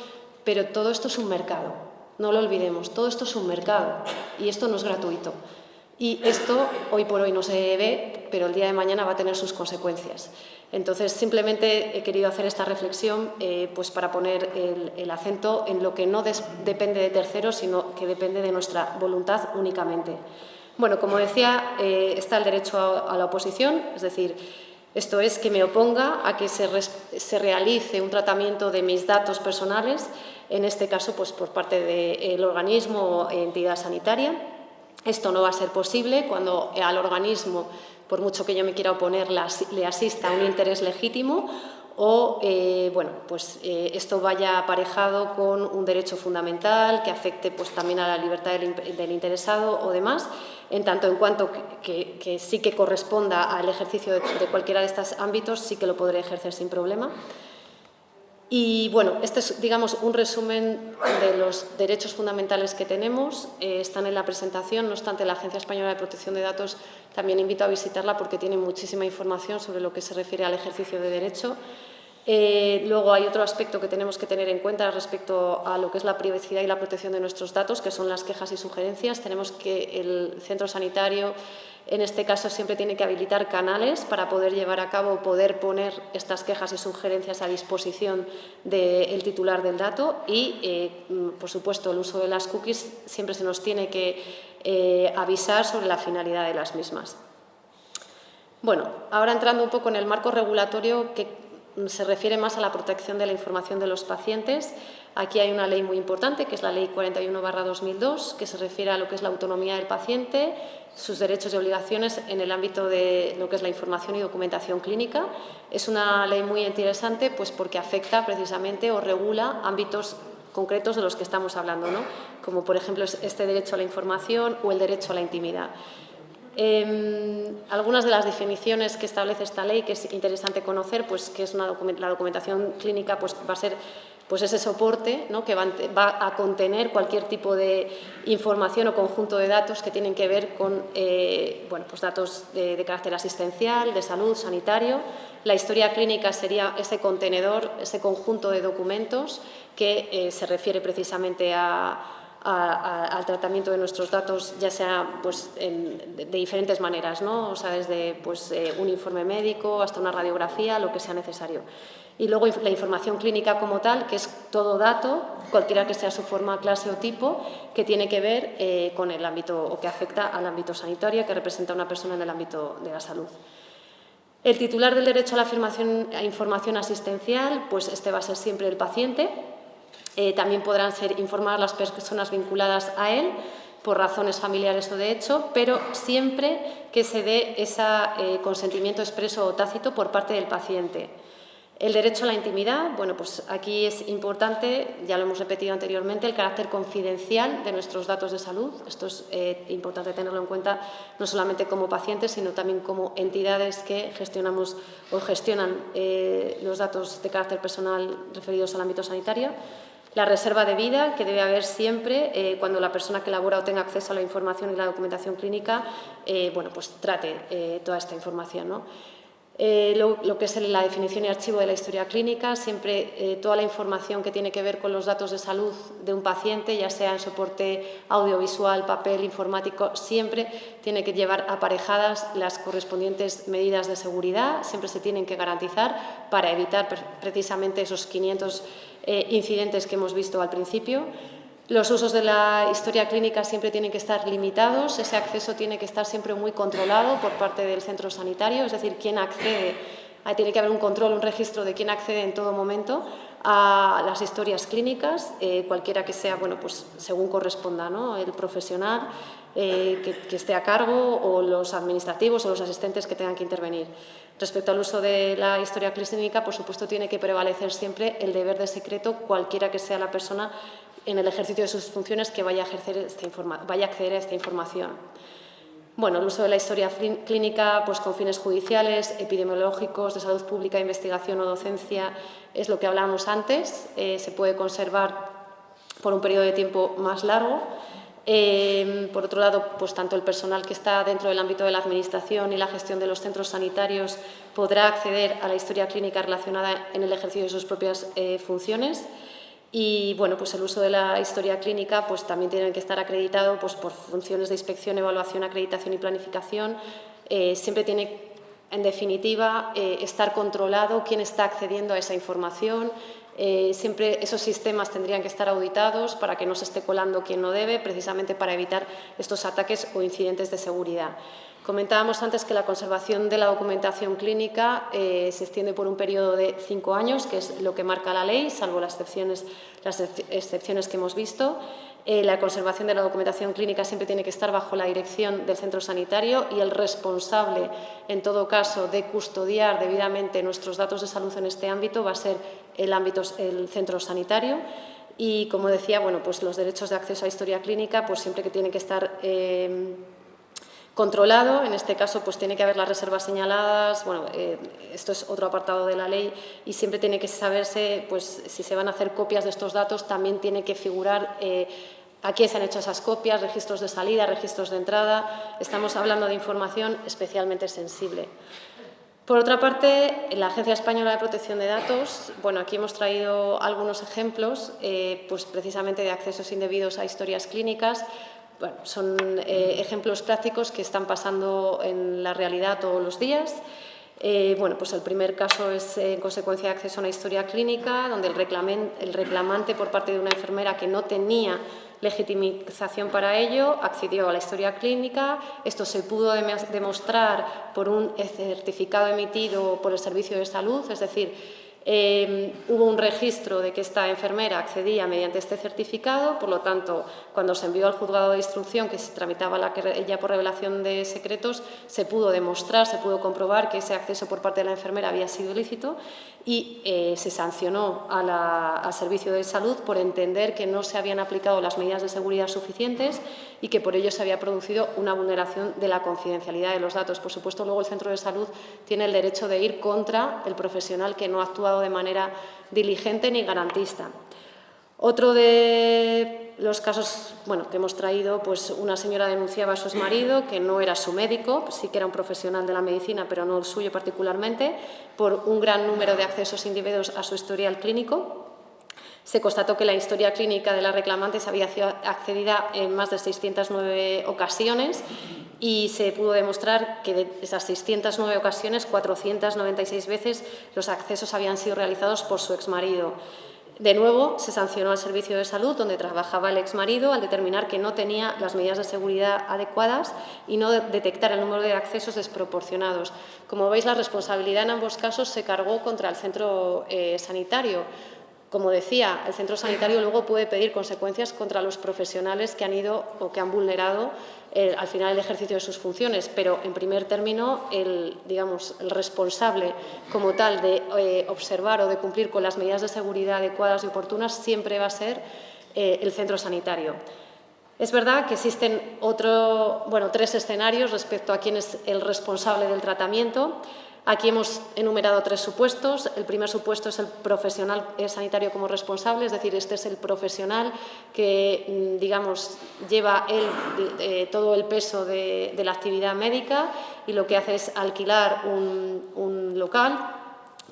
pero todo esto es un mercado. No lo olvidemos, todo esto es un mercado y esto no es gratuito. Y esto hoy por hoy no se ve, pero el día de mañana va a tener sus consecuencias. Entonces, simplemente he querido hacer esta reflexión pues para poner el acento en lo que no depende de terceros, sino que depende de nuestra voluntad únicamente. Bueno, como decía, está el derecho a la oposición, es decir, esto es que me oponga a que se realice un tratamiento de mis datos personales, en este caso pues, por parte del organismo o entidad sanitaria. Esto no va a ser posible cuando al organismo, por mucho que yo me quiera oponer, le asista un interés legítimo o esto vaya aparejado con un derecho fundamental que afecte pues, también a la libertad del interesado o demás, en tanto en cuanto que sí que corresponda al ejercicio de cualquiera de estos ámbitos, sí que lo podré ejercer sin problema. Y bueno, este es, digamos, un resumen de los derechos fundamentales que tenemos. Están en la presentación, no obstante, la Agencia Española de Protección de Datos también invito a visitarla porque tiene muchísima información sobre lo que se refiere al ejercicio de derecho. Luego hay otro aspecto que tenemos que tener en cuenta respecto a lo que es la privacidad y la protección de nuestros datos, que son las quejas y sugerencias. Tenemos que el centro sanitario, en este caso, siempre tiene que habilitar canales para poder llevar a cabo, poder poner estas quejas y sugerencias a disposición del titular del dato y, por supuesto, el uso de las cookies siempre se nos tiene que avisar sobre la finalidad de las mismas. Bueno, ahora entrando un poco en el marco regulatorio que se refiere más a la protección de la información de los pacientes. Aquí hay una ley muy importante, que es la Ley 41/2002, que se refiere a lo que es la autonomía del paciente, sus derechos y obligaciones en el ámbito de lo que es la información y documentación clínica. Es una ley muy interesante pues, porque afecta precisamente o regula ámbitos concretos de los que estamos hablando, ¿no? Como por ejemplo este derecho a la información o el derecho a la intimidad. Algunas de las definiciones que establece esta ley, que es interesante conocer, pues que es la documentación clínica, pues va a ser pues ese soporte, ¿no? Que va a contener cualquier tipo de información o conjunto de datos que tienen que ver con pues datos de carácter asistencial, de salud, sanitario. La historia clínica sería ese contenedor, ese conjunto de documentos que se refiere precisamente al tratamiento de nuestros datos, ya sea pues, de diferentes maneras, ¿no? O sea, desde pues, un informe médico hasta una radiografía, lo que sea necesario. Y luego la información clínica como tal, que es todo dato, cualquiera que sea su forma, clase o tipo, que tiene que ver con el ámbito o que afecta al ámbito sanitario, que representa a una persona en el ámbito de la salud. El titular del derecho a la información asistencial, pues este va a ser siempre el paciente. También podrán ser informadas las personas vinculadas a él por razones familiares o de hecho, pero siempre que se dé ese consentimiento expreso o tácito por parte del paciente. El derecho a la intimidad, bueno, pues aquí es importante, ya lo hemos repetido anteriormente, el carácter confidencial de nuestros datos de salud. Esto es importante tenerlo en cuenta no solamente como pacientes, sino también como entidades que gestionamos o gestionan los datos de carácter personal referidos al ámbito sanitario. La reserva de vida, que debe haber siempre cuando la persona que elabora o tenga acceso a la información y la documentación clínica, pues trate toda esta información, ¿no? Lo que es la definición y archivo de la historia clínica, siempre toda la información que tiene que ver con los datos de salud de un paciente, ya sea en soporte audiovisual, papel, informático, siempre tiene que llevar aparejadas las correspondientes medidas de seguridad, siempre se tienen que garantizar para evitar precisamente esos 500 incidentes que hemos visto al principio. Los usos de la historia clínica siempre tienen que estar limitados, ese acceso tiene que estar siempre muy controlado por parte del centro sanitario, es decir, quién accede, tiene que haber un control, un registro de quién accede en todo momento a las historias clínicas, cualquiera que sea, bueno, pues según corresponda, ¿no? El profesional que esté a cargo o los administrativos o los asistentes que tengan que intervenir. Respecto al uso de la historia clínica, por supuesto, tiene que prevalecer siempre el deber de secreto, cualquiera que sea la persona en el ejercicio de sus funciones que vaya a acceder a esta información. Bueno, el uso de la historia clínica pues, con fines judiciales, epidemiológicos, de salud pública, investigación o docencia, es lo que hablábamos antes, se puede conservar por un periodo de tiempo más largo. Por otro lado, pues, tanto el personal que está dentro del ámbito de la administración y la gestión de los centros sanitarios podrá acceder a la historia clínica relacionada en el ejercicio de sus propias funciones. Y bueno, pues el uso de la historia clínica pues también tiene que estar acreditado pues por funciones de inspección, evaluación, acreditación y planificación. Siempre tiene, en definitiva, estar controlado quién está accediendo a esa información. Siempre esos sistemas tendrían que estar auditados para que no se esté colando quien no debe, precisamente para evitar estos ataques o incidentes de seguridad. Comentábamos antes que la conservación de la documentación clínica se extiende por un periodo de 5 años, que es lo que marca la ley, salvo las excepciones que hemos visto. La conservación de la documentación clínica siempre tiene que estar bajo la dirección del centro sanitario y el responsable, en todo caso, de custodiar debidamente nuestros datos de salud en este ámbito va a ser el centro sanitario. Y, como decía, bueno, pues los derechos de acceso a historia clínica pues siempre que tienen que estar controlado. En este caso, pues tiene que haber las reservas señaladas. Bueno, esto es otro apartado de la ley y siempre tiene que saberse, pues, si se van a hacer copias de estos datos, también tiene que figurar a quién se han hecho esas copias, registros de salida, registros de entrada. Estamos hablando de información especialmente sensible. Por otra parte, la Agencia Española de Protección de Datos, bueno, aquí hemos traído algunos ejemplos, pues precisamente de accesos indebidos a historias clínicas. Bueno, son ejemplos prácticos que están pasando en la realidad todos los días. Bueno, pues el primer caso es en consecuencia de acceso a una historia clínica, donde el reclamante por parte de una enfermera que no tenía legitimización para ello accedió a la historia clínica. Esto se pudo demostrar por un certificado emitido por el Servicio de Salud, es decir, hubo un registro de que esta enfermera accedía mediante este certificado. Por lo tanto, cuando se envió al juzgado de instrucción que se tramitaba la querella por revelación de secretos, se pudo demostrar, se pudo comprobar que ese acceso por parte de la enfermera había sido ilícito y se sancionó al Servicio de Salud por entender que no se habían aplicado las medidas de seguridad suficientes y que por ello se había producido una vulneración de la confidencialidad de los datos. Por supuesto, luego el centro de salud tiene el derecho de ir contra el profesional que no ha actuado de manera diligente ni garantista. Otro de los casos que hemos traído, pues una señora denunciaba a su exmarido, que no era su médico, sí que era un profesional de la medicina, pero no el suyo particularmente, por un gran número de accesos indebidos a su historial clínico. Se constató que la historia clínica de la reclamante se había accedida en más de 609 ocasiones y se pudo demostrar que de esas 609 ocasiones, 496 veces los accesos habían sido realizados por su exmarido. De nuevo, se sancionó al Servicio de Salud, donde trabajaba el exmarido, al determinar que no tenía las medidas de seguridad adecuadas y no detectar el número de accesos desproporcionados. Como veis, la responsabilidad en ambos casos se cargó contra el centro sanitario. Como decía, el centro sanitario luego puede pedir consecuencias contra los profesionales que han ido o que han vulnerado al final el ejercicio de sus funciones, pero en primer término el responsable como tal de observar o de cumplir con las medidas de seguridad adecuadas y oportunas siempre va a ser el centro sanitario. Es verdad que existen tres escenarios respecto a quién es el responsable del tratamiento. Aquí hemos enumerado 3 supuestos. El primer supuesto es el profesional sanitario como responsable, es decir, este es el profesional que, lleva todo el peso de la actividad médica y lo que hace es alquilar un local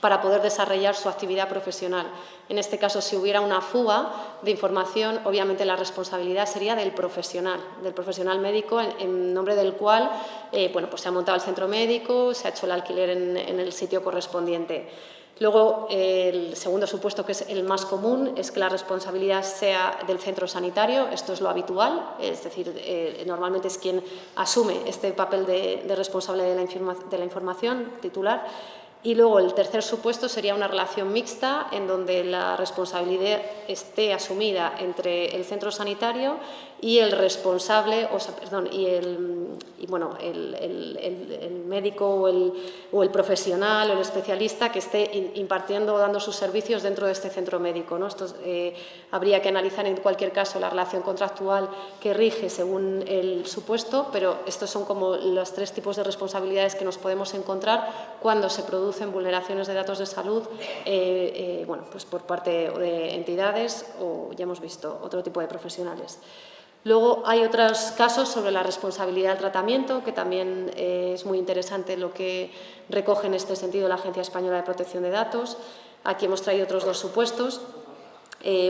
para poder desarrollar su actividad profesional. En este caso, si hubiera una fuga de información, obviamente la responsabilidad sería del profesional médico, en nombre del cual se ha montado el centro médico, se ha hecho el alquiler en el sitio correspondiente. Luego, el segundo supuesto, que es el más común, es que la responsabilidad sea del centro sanitario. Esto es lo habitual, es decir, normalmente es quien asume este papel de responsable de la información titular. Y luego el tercer supuesto sería una relación mixta en donde la responsabilidad esté asumida entre el centro sanitario y el responsable, el médico o el profesional o el especialista que esté impartiendo o dando sus servicios dentro de este centro médico, ¿no? Esto habría que analizar en cualquier caso la relación contractual que rige según el supuesto, pero estos son como los 3 tipos de responsabilidades que nos podemos encontrar cuando se producen vulneraciones de datos de salud por parte de entidades o, ya hemos visto, otro tipo de profesionales. Luego hay otros casos sobre la responsabilidad del tratamiento, que también es muy interesante lo que recoge en este sentido la Agencia Española de Protección de Datos. Aquí hemos traído otros 2 supuestos.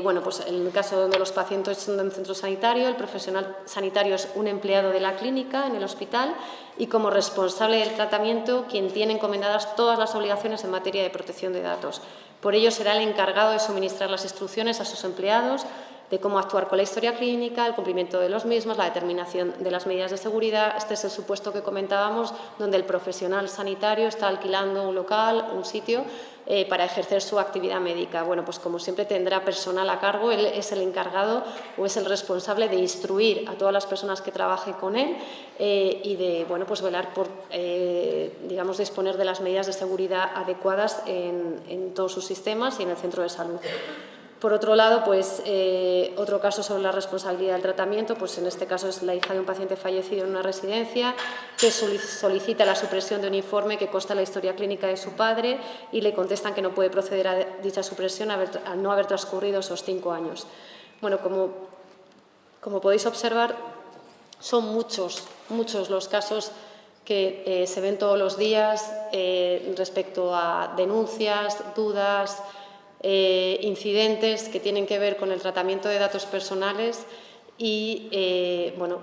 Bueno, pues en el caso donde los pacientes son de un centro sanitario, el profesional sanitario es un empleado de la clínica en el hospital y como responsable del tratamiento quien tiene encomendadas todas las obligaciones en materia de protección de datos. Por ello será el encargado de suministrar las instrucciones a sus empleados de cómo actuar con la historia clínica, el cumplimiento de los mismos, la determinación de las medidas de seguridad. Este es el supuesto que comentábamos, donde el profesional sanitario está alquilando un local, un sitio, para ejercer su actividad médica. Bueno, pues como siempre tendrá personal a cargo, él es el encargado o es el responsable de instruir a todas las personas que trabajen con él y de, bueno, pues velar por, digamos, disponer de las medidas de seguridad adecuadas en todos sus sistemas y en el centro de salud. Por otro lado, pues, otro caso sobre la responsabilidad del tratamiento, pues en este caso es la hija de un paciente fallecido en una residencia que solicita la supresión de un informe que consta la historia clínica de su padre y le contestan que no puede proceder a dicha supresión al no haber transcurrido esos 5 años. Bueno, como podéis observar, son muchos los casos que se ven todos los días respecto a denuncias, dudas, incidentes que tienen que ver con el tratamiento de datos personales y bueno,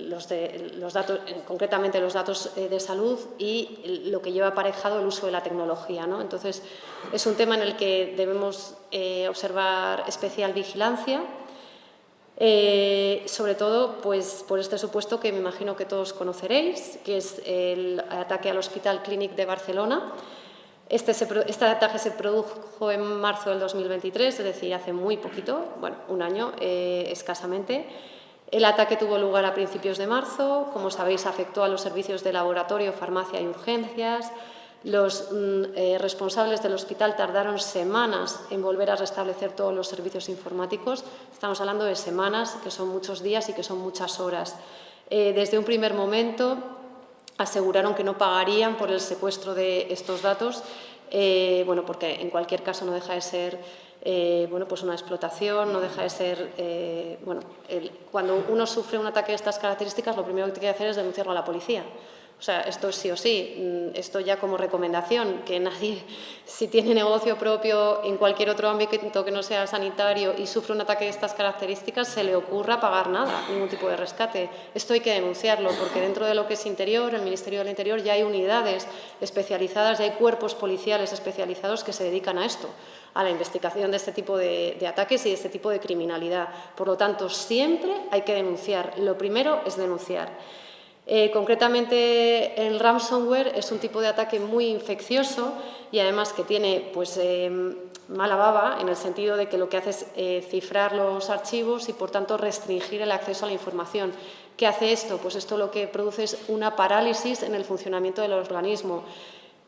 los datos, concretamente los datos de salud y lo que lleva aparejado el uso de la tecnología, ¿no? Entonces, es un tema en el que debemos observar especial vigilancia, sobre todo pues, por este supuesto que me imagino que todos conoceréis, que es el ataque al Hospital Clínic de Barcelona. Este ataque se produjo en marzo del 2023, es decir, hace muy poquito, bueno, un año escasamente. El ataque tuvo lugar a principios de marzo, como sabéis, afectó a los servicios de laboratorio, farmacia y urgencias. Los responsables del hospital tardaron semanas en volver a restablecer todos los servicios informáticos. Estamos hablando de semanas, que son muchos días y que son muchas horas. Desde un primer momento aseguraron que no pagarían por el secuestro de estos datos, bueno, porque en cualquier caso no deja de ser bueno, pues una explotación, no deja de ser, bueno, cuando uno sufre un ataque de estas características, lo primero que tiene que hacer es denunciarlo a la policía. O sea, esto sí o sí, esto ya como recomendación, que nadie, si tiene negocio propio en cualquier otro ámbito que no sea sanitario y sufre un ataque de estas características, se le ocurra pagar nada, ningún tipo de rescate. Esto hay que denunciarlo, porque dentro de lo que es Interior, el Ministerio del Interior, ya hay unidades especializadas, ya hay cuerpos policiales especializados que se dedican a esto, a la investigación de este tipo de ataques y de este tipo de criminalidad. Por lo tanto, siempre hay que denunciar. Lo primero es denunciar. Concretamente, el ransomware es un tipo de ataque muy infeccioso y además que tiene pues, mala baba en el sentido de que lo que hace es cifrar los archivos y, por tanto, restringir el acceso a la información. ¿Qué hace esto? Pues esto lo que produce es una parálisis en el funcionamiento del organismo.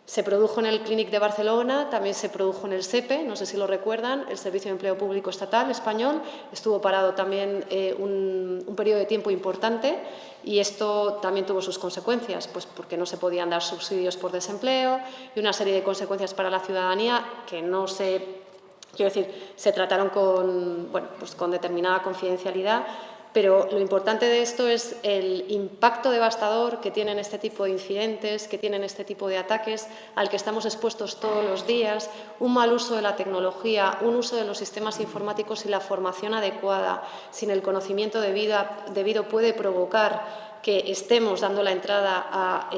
Se produjo en el Clínic de Barcelona, también se produjo en el SEPE, no sé si lo recuerdan, el Servicio de Empleo Público Estatal español. Estuvo parado también un periodo de tiempo importante y esto también tuvo sus consecuencias, pues porque no se podían dar subsidios por desempleo y una serie de consecuencias para la ciudadanía que no se, quiero decir, se trataron con, bueno, pues con determinada confidencialidad. Pero lo importante de esto es el impacto devastador que tienen este tipo de incidentes, que tienen este tipo de ataques, al que estamos expuestos todos los días, un mal uso de la tecnología, un uso de los sistemas informáticos y la formación adecuada, sin el conocimiento debido puede provocar que estemos dando la entrada a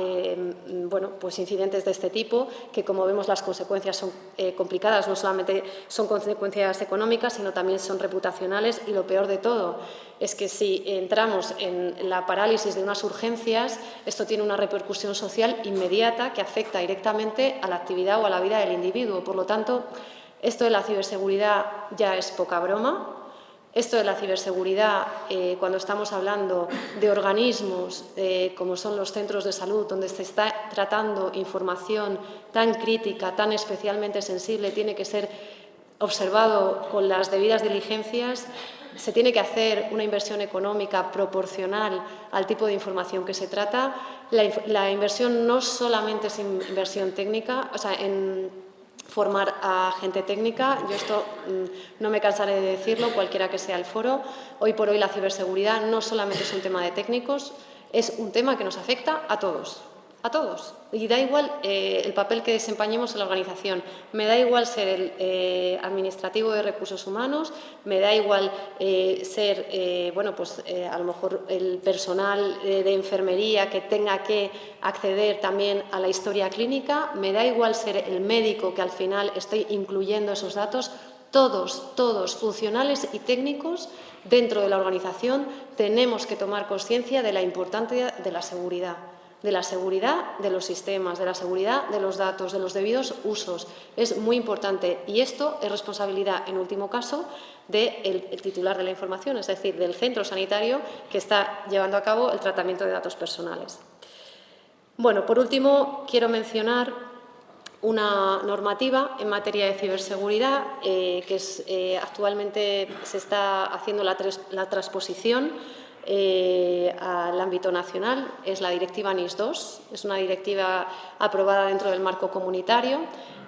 bueno, pues incidentes de este tipo, que como vemos las consecuencias son complicadas, no solamente son consecuencias económicas, sino también son reputacionales y lo peor de todo es que si entramos en la parálisis de unas urgencias, esto tiene una repercusión social inmediata que afecta directamente a la actividad o a la vida del individuo. Por lo tanto, esto de la ciberseguridad ya es poca broma. Esto de la ciberseguridad, cuando estamos hablando de organismos como son los centros de salud, donde se está tratando información tan crítica, tan especialmente sensible, tiene que ser observado con las debidas diligencias. Se tiene que hacer una inversión económica proporcional al tipo de información que se trata. La inversión no solamente es inversión técnica, o sea, en formar a gente técnica. Yo esto no me cansaré de decirlo, cualquiera que sea el foro. Hoy por hoy la ciberseguridad no solamente es un tema de técnicos, es un tema que nos afecta a todos. a todos. Y da igual el papel que desempeñemos en la organización. Me da igual ser el administrativo de recursos humanos, me da igual ser, a lo mejor el personal de enfermería que tenga que acceder también a la historia clínica, me da igual ser el médico que al final esté incluyendo esos datos. Todos, funcionales y técnicos, dentro de la organización tenemos que tomar conciencia de la importancia de la seguridad de los sistemas, de la seguridad de los datos, de los debidos usos. Es muy importante y esto es responsabilidad, en último caso, del titular de la información, es decir, del centro sanitario que está llevando a cabo el tratamiento de datos personales. Bueno, por último, quiero mencionar una normativa en materia de ciberseguridad que actualmente se está haciendo la transposición al ámbito nacional. Es la directiva NIS2, es una directiva aprobada dentro del marco comunitario.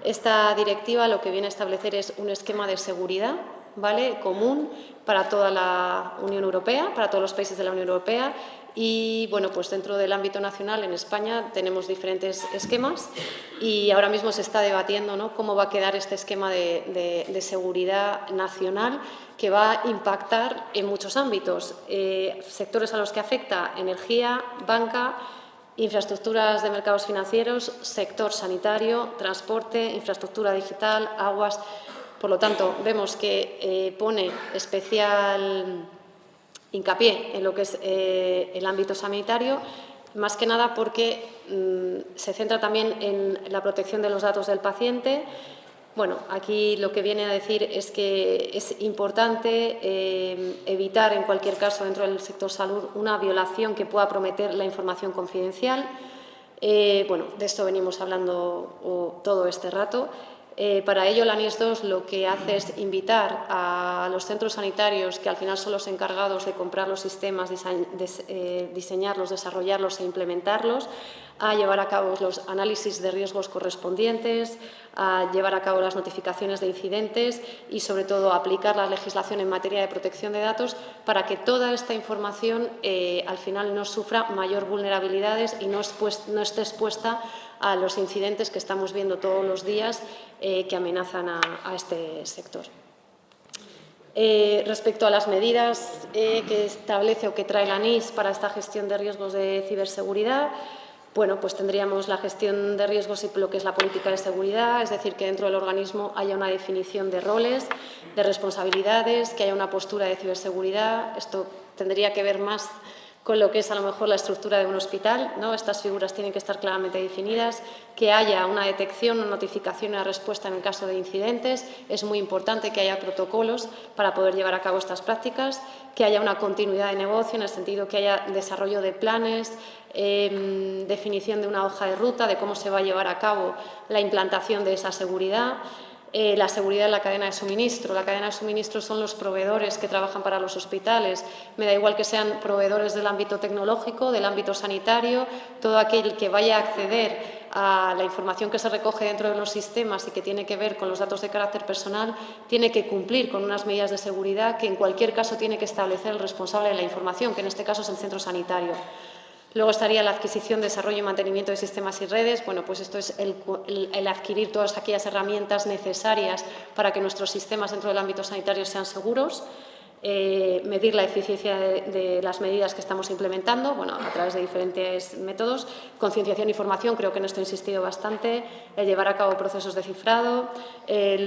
Esta directiva lo que viene a establecer es un esquema de seguridad, ¿vale?, común para toda la Unión Europea, para todos los países de la Unión Europea. Y, bueno, pues dentro del ámbito nacional, en España, tenemos diferentes esquemas y ahora mismo se está debatiendo, ¿no?, cómo va a quedar este esquema de seguridad nacional que va a impactar en muchos ámbitos. Sectores a los que afecta: energía, banca, infraestructuras de mercados financieros, sector sanitario, transporte, infraestructura digital, aguas. Por lo tanto, vemos que pone especial hincapié en lo que es el ámbito sanitario, más que nada porque se centra también en la protección de los datos del paciente. Bueno, aquí lo que viene a decir es que es importante evitar, en cualquier caso, dentro del sector salud, una violación que pueda comprometer la información confidencial. De esto venimos hablando todo este rato. Para ello, la NIS2 lo que hace es invitar a los centros sanitarios, que al final son los encargados de comprar los sistemas, diseñarlos, desarrollarlos e implementarlos, a llevar a cabo los análisis de riesgos correspondientes, a llevar a cabo las notificaciones de incidentes y, sobre todo, a aplicar la legislación en materia de protección de datos para que toda esta información al final no sufra mayor vulnerabilidades y no esté expuesta a los incidentes que estamos viendo todos los días que amenazan a este sector. Respecto a las medidas que establece o que trae la NIS para esta gestión de riesgos de ciberseguridad, bueno, pues tendríamos la gestión de riesgos y lo que es la política de seguridad, es decir, que dentro del organismo haya una definición de roles, de responsabilidades, que haya una postura de ciberseguridad. Esto tendría que ver más con lo que es a lo mejor la estructura de un hospital, ¿no? Estas figuras tienen que estar claramente definidas, que haya una detección, una notificación y una respuesta en el caso de incidentes. Es muy importante que haya protocolos para poder llevar a cabo estas prácticas, que haya una continuidad de negocio, en el sentido que haya desarrollo de planes, definición de una hoja de ruta de cómo se va a llevar a cabo la implantación de esa seguridad. La seguridad en la cadena de suministro. La cadena de suministro son los proveedores que trabajan para los hospitales. Me da igual que sean proveedores del ámbito tecnológico, del ámbito sanitario, todo aquel que vaya a acceder a la información que se recoge dentro de los sistemas y que tiene que ver con los datos de carácter personal, tiene que cumplir con unas medidas de seguridad que en cualquier caso tiene que establecer el responsable de la información, que en este caso es el centro sanitario. Luego estaría la adquisición, desarrollo y mantenimiento de sistemas y redes. Bueno, pues esto es el adquirir todas aquellas herramientas necesarias para que nuestros sistemas dentro del ámbito sanitario sean seguros. Medir la eficiencia de las medidas que estamos implementando, bueno, a través de diferentes métodos. Concienciación y formación, creo que en esto he insistido bastante. Llevar a cabo procesos de cifrado.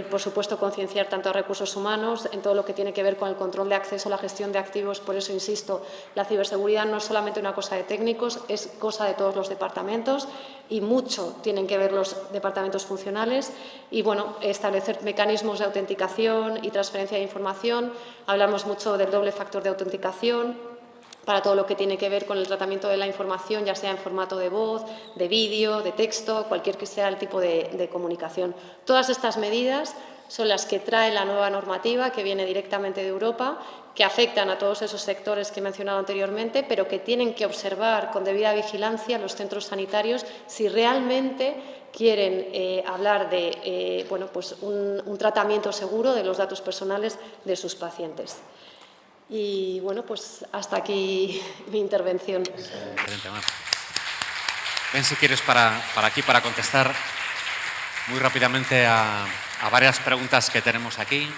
Por supuesto, concienciar tanto a recursos humanos en todo lo que tiene que ver con el control de acceso, la gestión de activos. Por eso insisto, la ciberseguridad no es solamente una cosa de técnicos, es cosa de todos los departamentos y mucho tienen que ver los departamentos funcionales. Y, bueno, establecer mecanismos de autenticación y transferencia de información. Hablamos mucho del doble factor de autenticación para todo lo que tiene que ver con el tratamiento de la información, ya sea en formato de voz, de vídeo, de texto, cualquier que sea el tipo de comunicación. Todas estas medidas son las que trae la nueva normativa que viene directamente de Europa, que afectan a todos esos sectores que he mencionado anteriormente, pero que tienen que observar con debida vigilancia los centros sanitarios si realmente quieren hablar de un tratamiento seguro de los datos personales de sus pacientes. Y, bueno, pues hasta aquí mi intervención. Ven si quieres para aquí para contestar muy rápidamente a varias preguntas que tenemos aquí.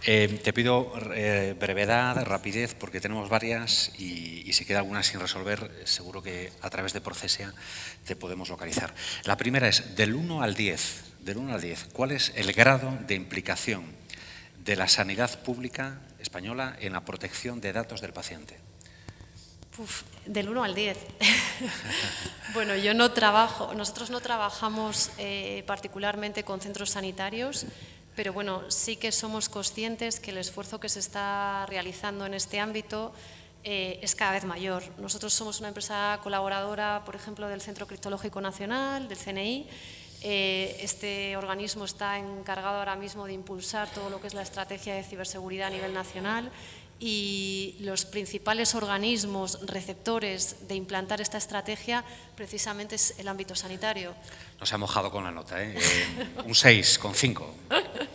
Te pido brevedad, rapidez, porque tenemos varias y si queda alguna sin resolver, seguro que a través de Procesia te podemos localizar. La primera es, del 1 al 10, ¿cuál es el grado de implicación de la sanidad pública española en la protección de datos del paciente? Del 1 al 10. Bueno, nosotros no trabajamos particularmente con centros sanitarios, pero bueno, sí que somos conscientes que el esfuerzo que se está realizando en este ámbito es cada vez mayor. Nosotros somos una empresa colaboradora, por ejemplo, del Centro Criptológico Nacional, del CNI. Este organismo está encargado ahora mismo de impulsar todo lo que es la estrategia de ciberseguridad a nivel nacional, y los principales organismos receptores de implantar esta estrategia precisamente es el ámbito sanitario. No se ha mojado con la nota, ¿eh? Un 6,5.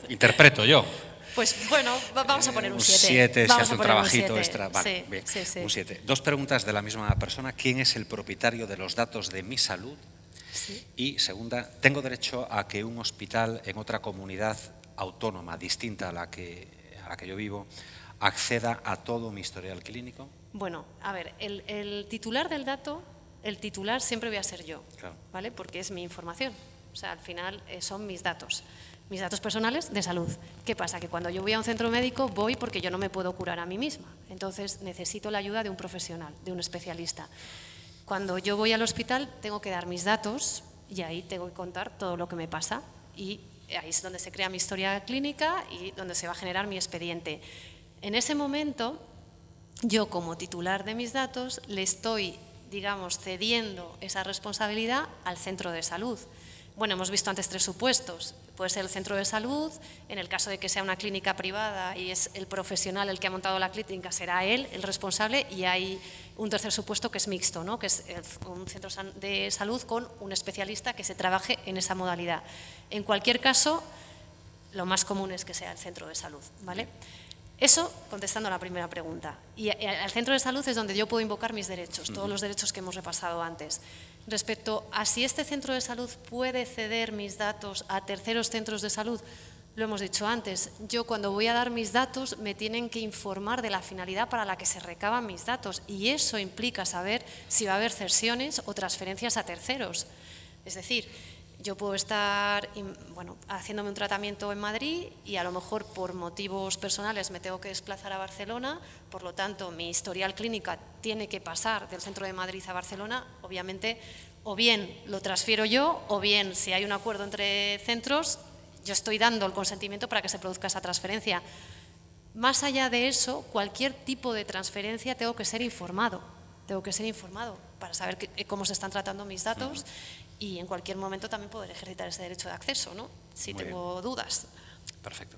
Interpreto yo. Pues bueno, vamos a poner un 7. 7, se hace un trabajito extra. Vale, sí, bien, sí. un 7. Dos preguntas de la misma persona. ¿Quién es el propietario de los datos de Mi Salud? Sí. Y segunda, ¿tengo derecho a que un hospital en otra comunidad autónoma distinta a la que yo vivo acceda a todo mi historial clínico? Bueno, a ver, el titular del dato, el titular siempre voy a ser yo, claro, ¿vale? Porque es mi información. O sea, al final son mis datos personales de salud. ¿Qué pasa? Que cuando yo voy a un centro médico voy porque yo no me puedo curar a mí misma. Entonces necesito la ayuda de un profesional, de un especialista. Cuando yo voy al hospital tengo que dar mis datos y ahí tengo que contar todo lo que me pasa. Y ahí es donde se crea mi historia clínica y donde se va a generar mi expediente. En ese momento, yo como titular de mis datos le estoy, digamos, cediendo esa responsabilidad al centro de salud. Bueno, hemos visto antes 3 supuestos. Puede ser el centro de salud, en el caso de que sea una clínica privada y es el profesional el que ha montado la clínica, será él el responsable, y hay un tercer supuesto que es mixto, ¿no? Que es un centro de salud con un especialista que se trabaje en esa modalidad. En cualquier caso, lo más común es que sea el centro de salud, ¿vale? Eso contestando a la primera pregunta. Y al centro de salud es donde yo puedo invocar mis derechos, todos los derechos que hemos repasado antes. Respecto a si este centro de salud puede ceder mis datos a terceros centros de salud, lo hemos dicho antes, yo cuando voy a dar mis datos me tienen que informar de la finalidad para la que se recaban mis datos, y eso implica saber si va a haber cesiones o transferencias a terceros. Es decir, yo puedo estar haciéndome un tratamiento en Madrid y a lo mejor por motivos personales me tengo que desplazar a Barcelona, por lo tanto mi historial clínica tiene que pasar del centro de Madrid a Barcelona. Obviamente, o bien lo transfiero yo, o bien si hay un acuerdo entre centros, yo estoy dando el consentimiento para que se produzca esa transferencia. Más allá de eso, cualquier tipo de transferencia tengo que ser informado para saber cómo se están tratando mis datos. Y en cualquier momento también poder ejercitar ese derecho de acceso, ¿no? Si tengo dudas. Perfecto.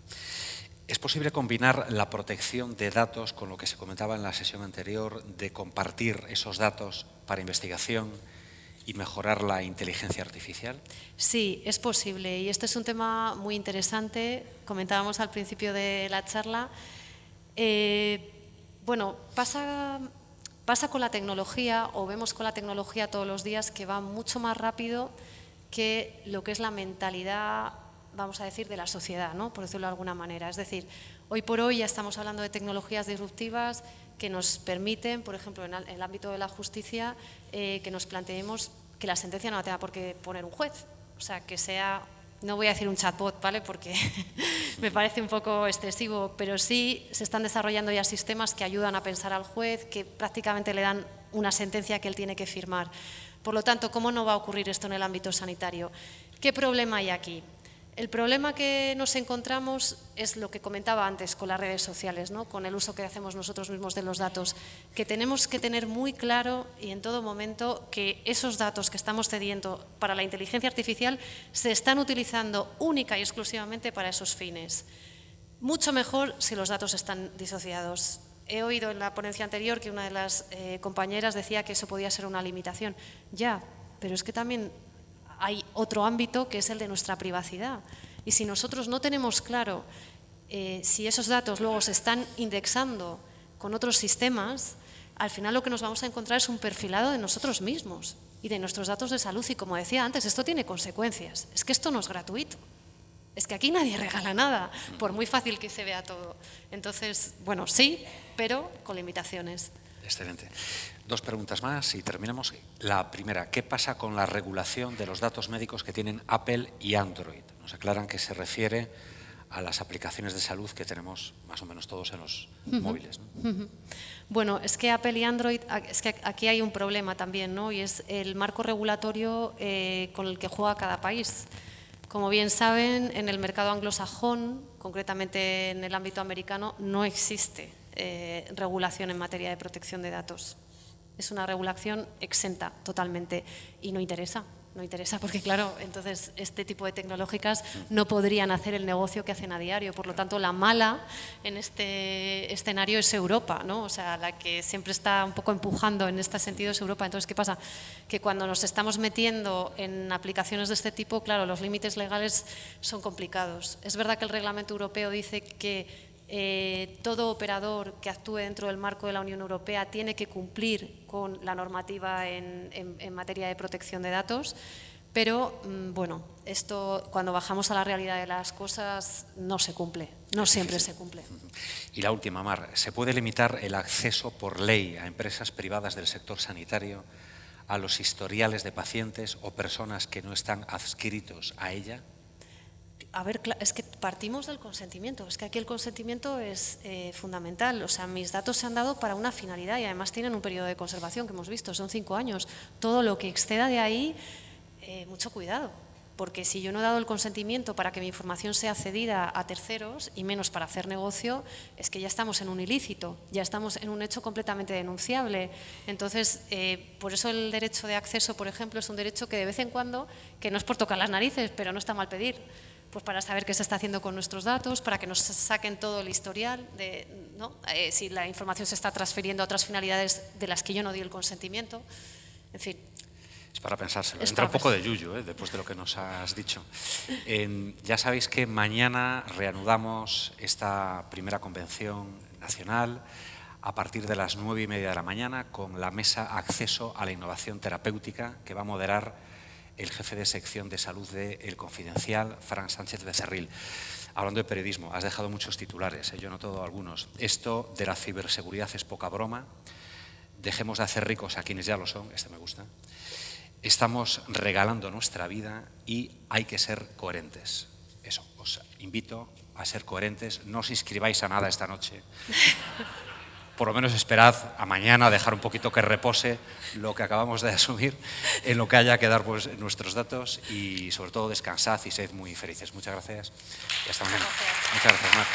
¿Es posible combinar la protección de datos con lo que se comentaba en la sesión anterior, de compartir esos datos para investigación y mejorar la inteligencia artificial? Sí, es posible, y este es un tema muy interesante. Comentábamos al principio de la charla. Pasa con la tecnología, o vemos con la tecnología todos los días, que va mucho más rápido que lo que es la mentalidad, vamos a decir, de la sociedad, ¿no? Por decirlo de alguna manera. Es decir, hoy por hoy ya estamos hablando de tecnologías disruptivas que nos permiten, por ejemplo, en el ámbito de la justicia, que nos planteemos que la sentencia no la tenga por qué poner un juez. O sea, que sea, no voy a decir un chatbot, ¿vale? Porque me parece un poco excesivo, pero sí se están desarrollando ya sistemas que ayudan a pensar al juez, que prácticamente le dan una sentencia que él tiene que firmar. Por lo tanto, ¿cómo no va a ocurrir esto en el ámbito sanitario? ¿Qué problema hay aquí? El problema que nos encontramos es lo que comentaba antes con las redes sociales, ¿no? Con el uso que hacemos nosotros mismos de los datos, que tenemos que tener muy claro y en todo momento que esos datos que estamos cediendo para la inteligencia artificial se están utilizando única y exclusivamente para esos fines. Mucho mejor si los datos están disociados. He oído en la ponencia anterior que una de las compañeras decía que eso podía ser una limitación. Ya, pero es que también hay otro ámbito que es el de nuestra privacidad. Y si nosotros no tenemos claro si esos datos luego se están indexando con otros sistemas, al final lo que nos vamos a encontrar es un perfilado de nosotros mismos. y de nuestros datos de salud. Y como decía antes, esto tiene consecuencias. Es que esto no es gratuito. Es que aquí nadie regala nada, por muy fácil que se vea todo. Entonces, bueno, sí, pero con limitaciones. Excelente. 2 preguntas más y terminamos. La primera, ¿qué pasa con la regulación de los datos médicos que tienen Apple y Android? Nos aclaran que se refiere a las aplicaciones de salud que tenemos más o menos todos en los móviles, ¿no? Bueno, es que Apple y Android, es que aquí hay un problema también, ¿no? Y es el marco regulatorio con el que juega cada país. Como bien saben, en el mercado anglosajón, concretamente en el ámbito americano, no existe regulación en materia de protección de datos. Es una regulación exenta totalmente y no interesa. No interesa porque, claro, entonces este tipo de tecnológicas no podrían hacer el negocio que hacen a diario. Por lo tanto, la mala en este escenario es Europa, ¿no? O sea, la que siempre está un poco empujando en este sentido es Europa. Entonces, ¿qué pasa? Que cuando nos estamos metiendo en aplicaciones de este tipo, claro, los límites legales son complicados. Es verdad que el reglamento europeo dice que todo operador que actúe dentro del marco de la Unión Europea tiene que cumplir con la normativa en materia de protección de datos, pero bueno, esto cuando bajamos a la realidad de las cosas no se cumple, no siempre se cumple. Y la última, Mar, ¿se puede limitar el acceso por ley a empresas privadas del sector sanitario a los historiales de pacientes o personas que no están adscritos a ella? A ver, es que partimos del consentimiento, es que aquí el consentimiento es fundamental. O sea, mis datos se han dado para una finalidad y además tienen un periodo de conservación que hemos visto, son 5 años. Todo lo que exceda de ahí, mucho cuidado, porque si yo no he dado el consentimiento para que mi información sea cedida a terceros y menos para hacer negocio, es que ya estamos en un ilícito, ya estamos en un hecho completamente denunciable. Entonces, por eso el derecho de acceso, por ejemplo, es un derecho que de vez en cuando, que no es por tocar las narices, pero no está mal pedir. Pues para saber qué se está haciendo con nuestros datos, para que nos saquen todo el historial, ¿no? Si la información se está transfiriendo a otras finalidades de las que yo no di el consentimiento, en fin. Es para pensárselo. Entra un poco de yuyu, después de lo que nos has dicho. Ya sabéis que mañana reanudamos esta primera convención nacional a partir de las 9:30 de la mañana con la mesa Acceso a la Innovación Terapéutica que va a moderar el jefe de sección de salud de El Confidencial, Fran Sánchez Becerril. Hablando de periodismo, has dejado muchos titulares, yo he notado algunos. Esto de la ciberseguridad es poca broma. Dejemos de hacer ricos a quienes ya lo son, este me gusta. Estamos regalando nuestra vida y hay que ser coherentes. Eso, os invito a ser coherentes. No os inscribáis a nada esta noche. Por lo menos esperad a mañana a dejar un poquito que repose lo que acabamos de asumir en lo que haya que dar pues, nuestros datos y sobre todo descansad y sed muy felices. Muchas gracias y hasta mañana. Muchas gracias, Mar.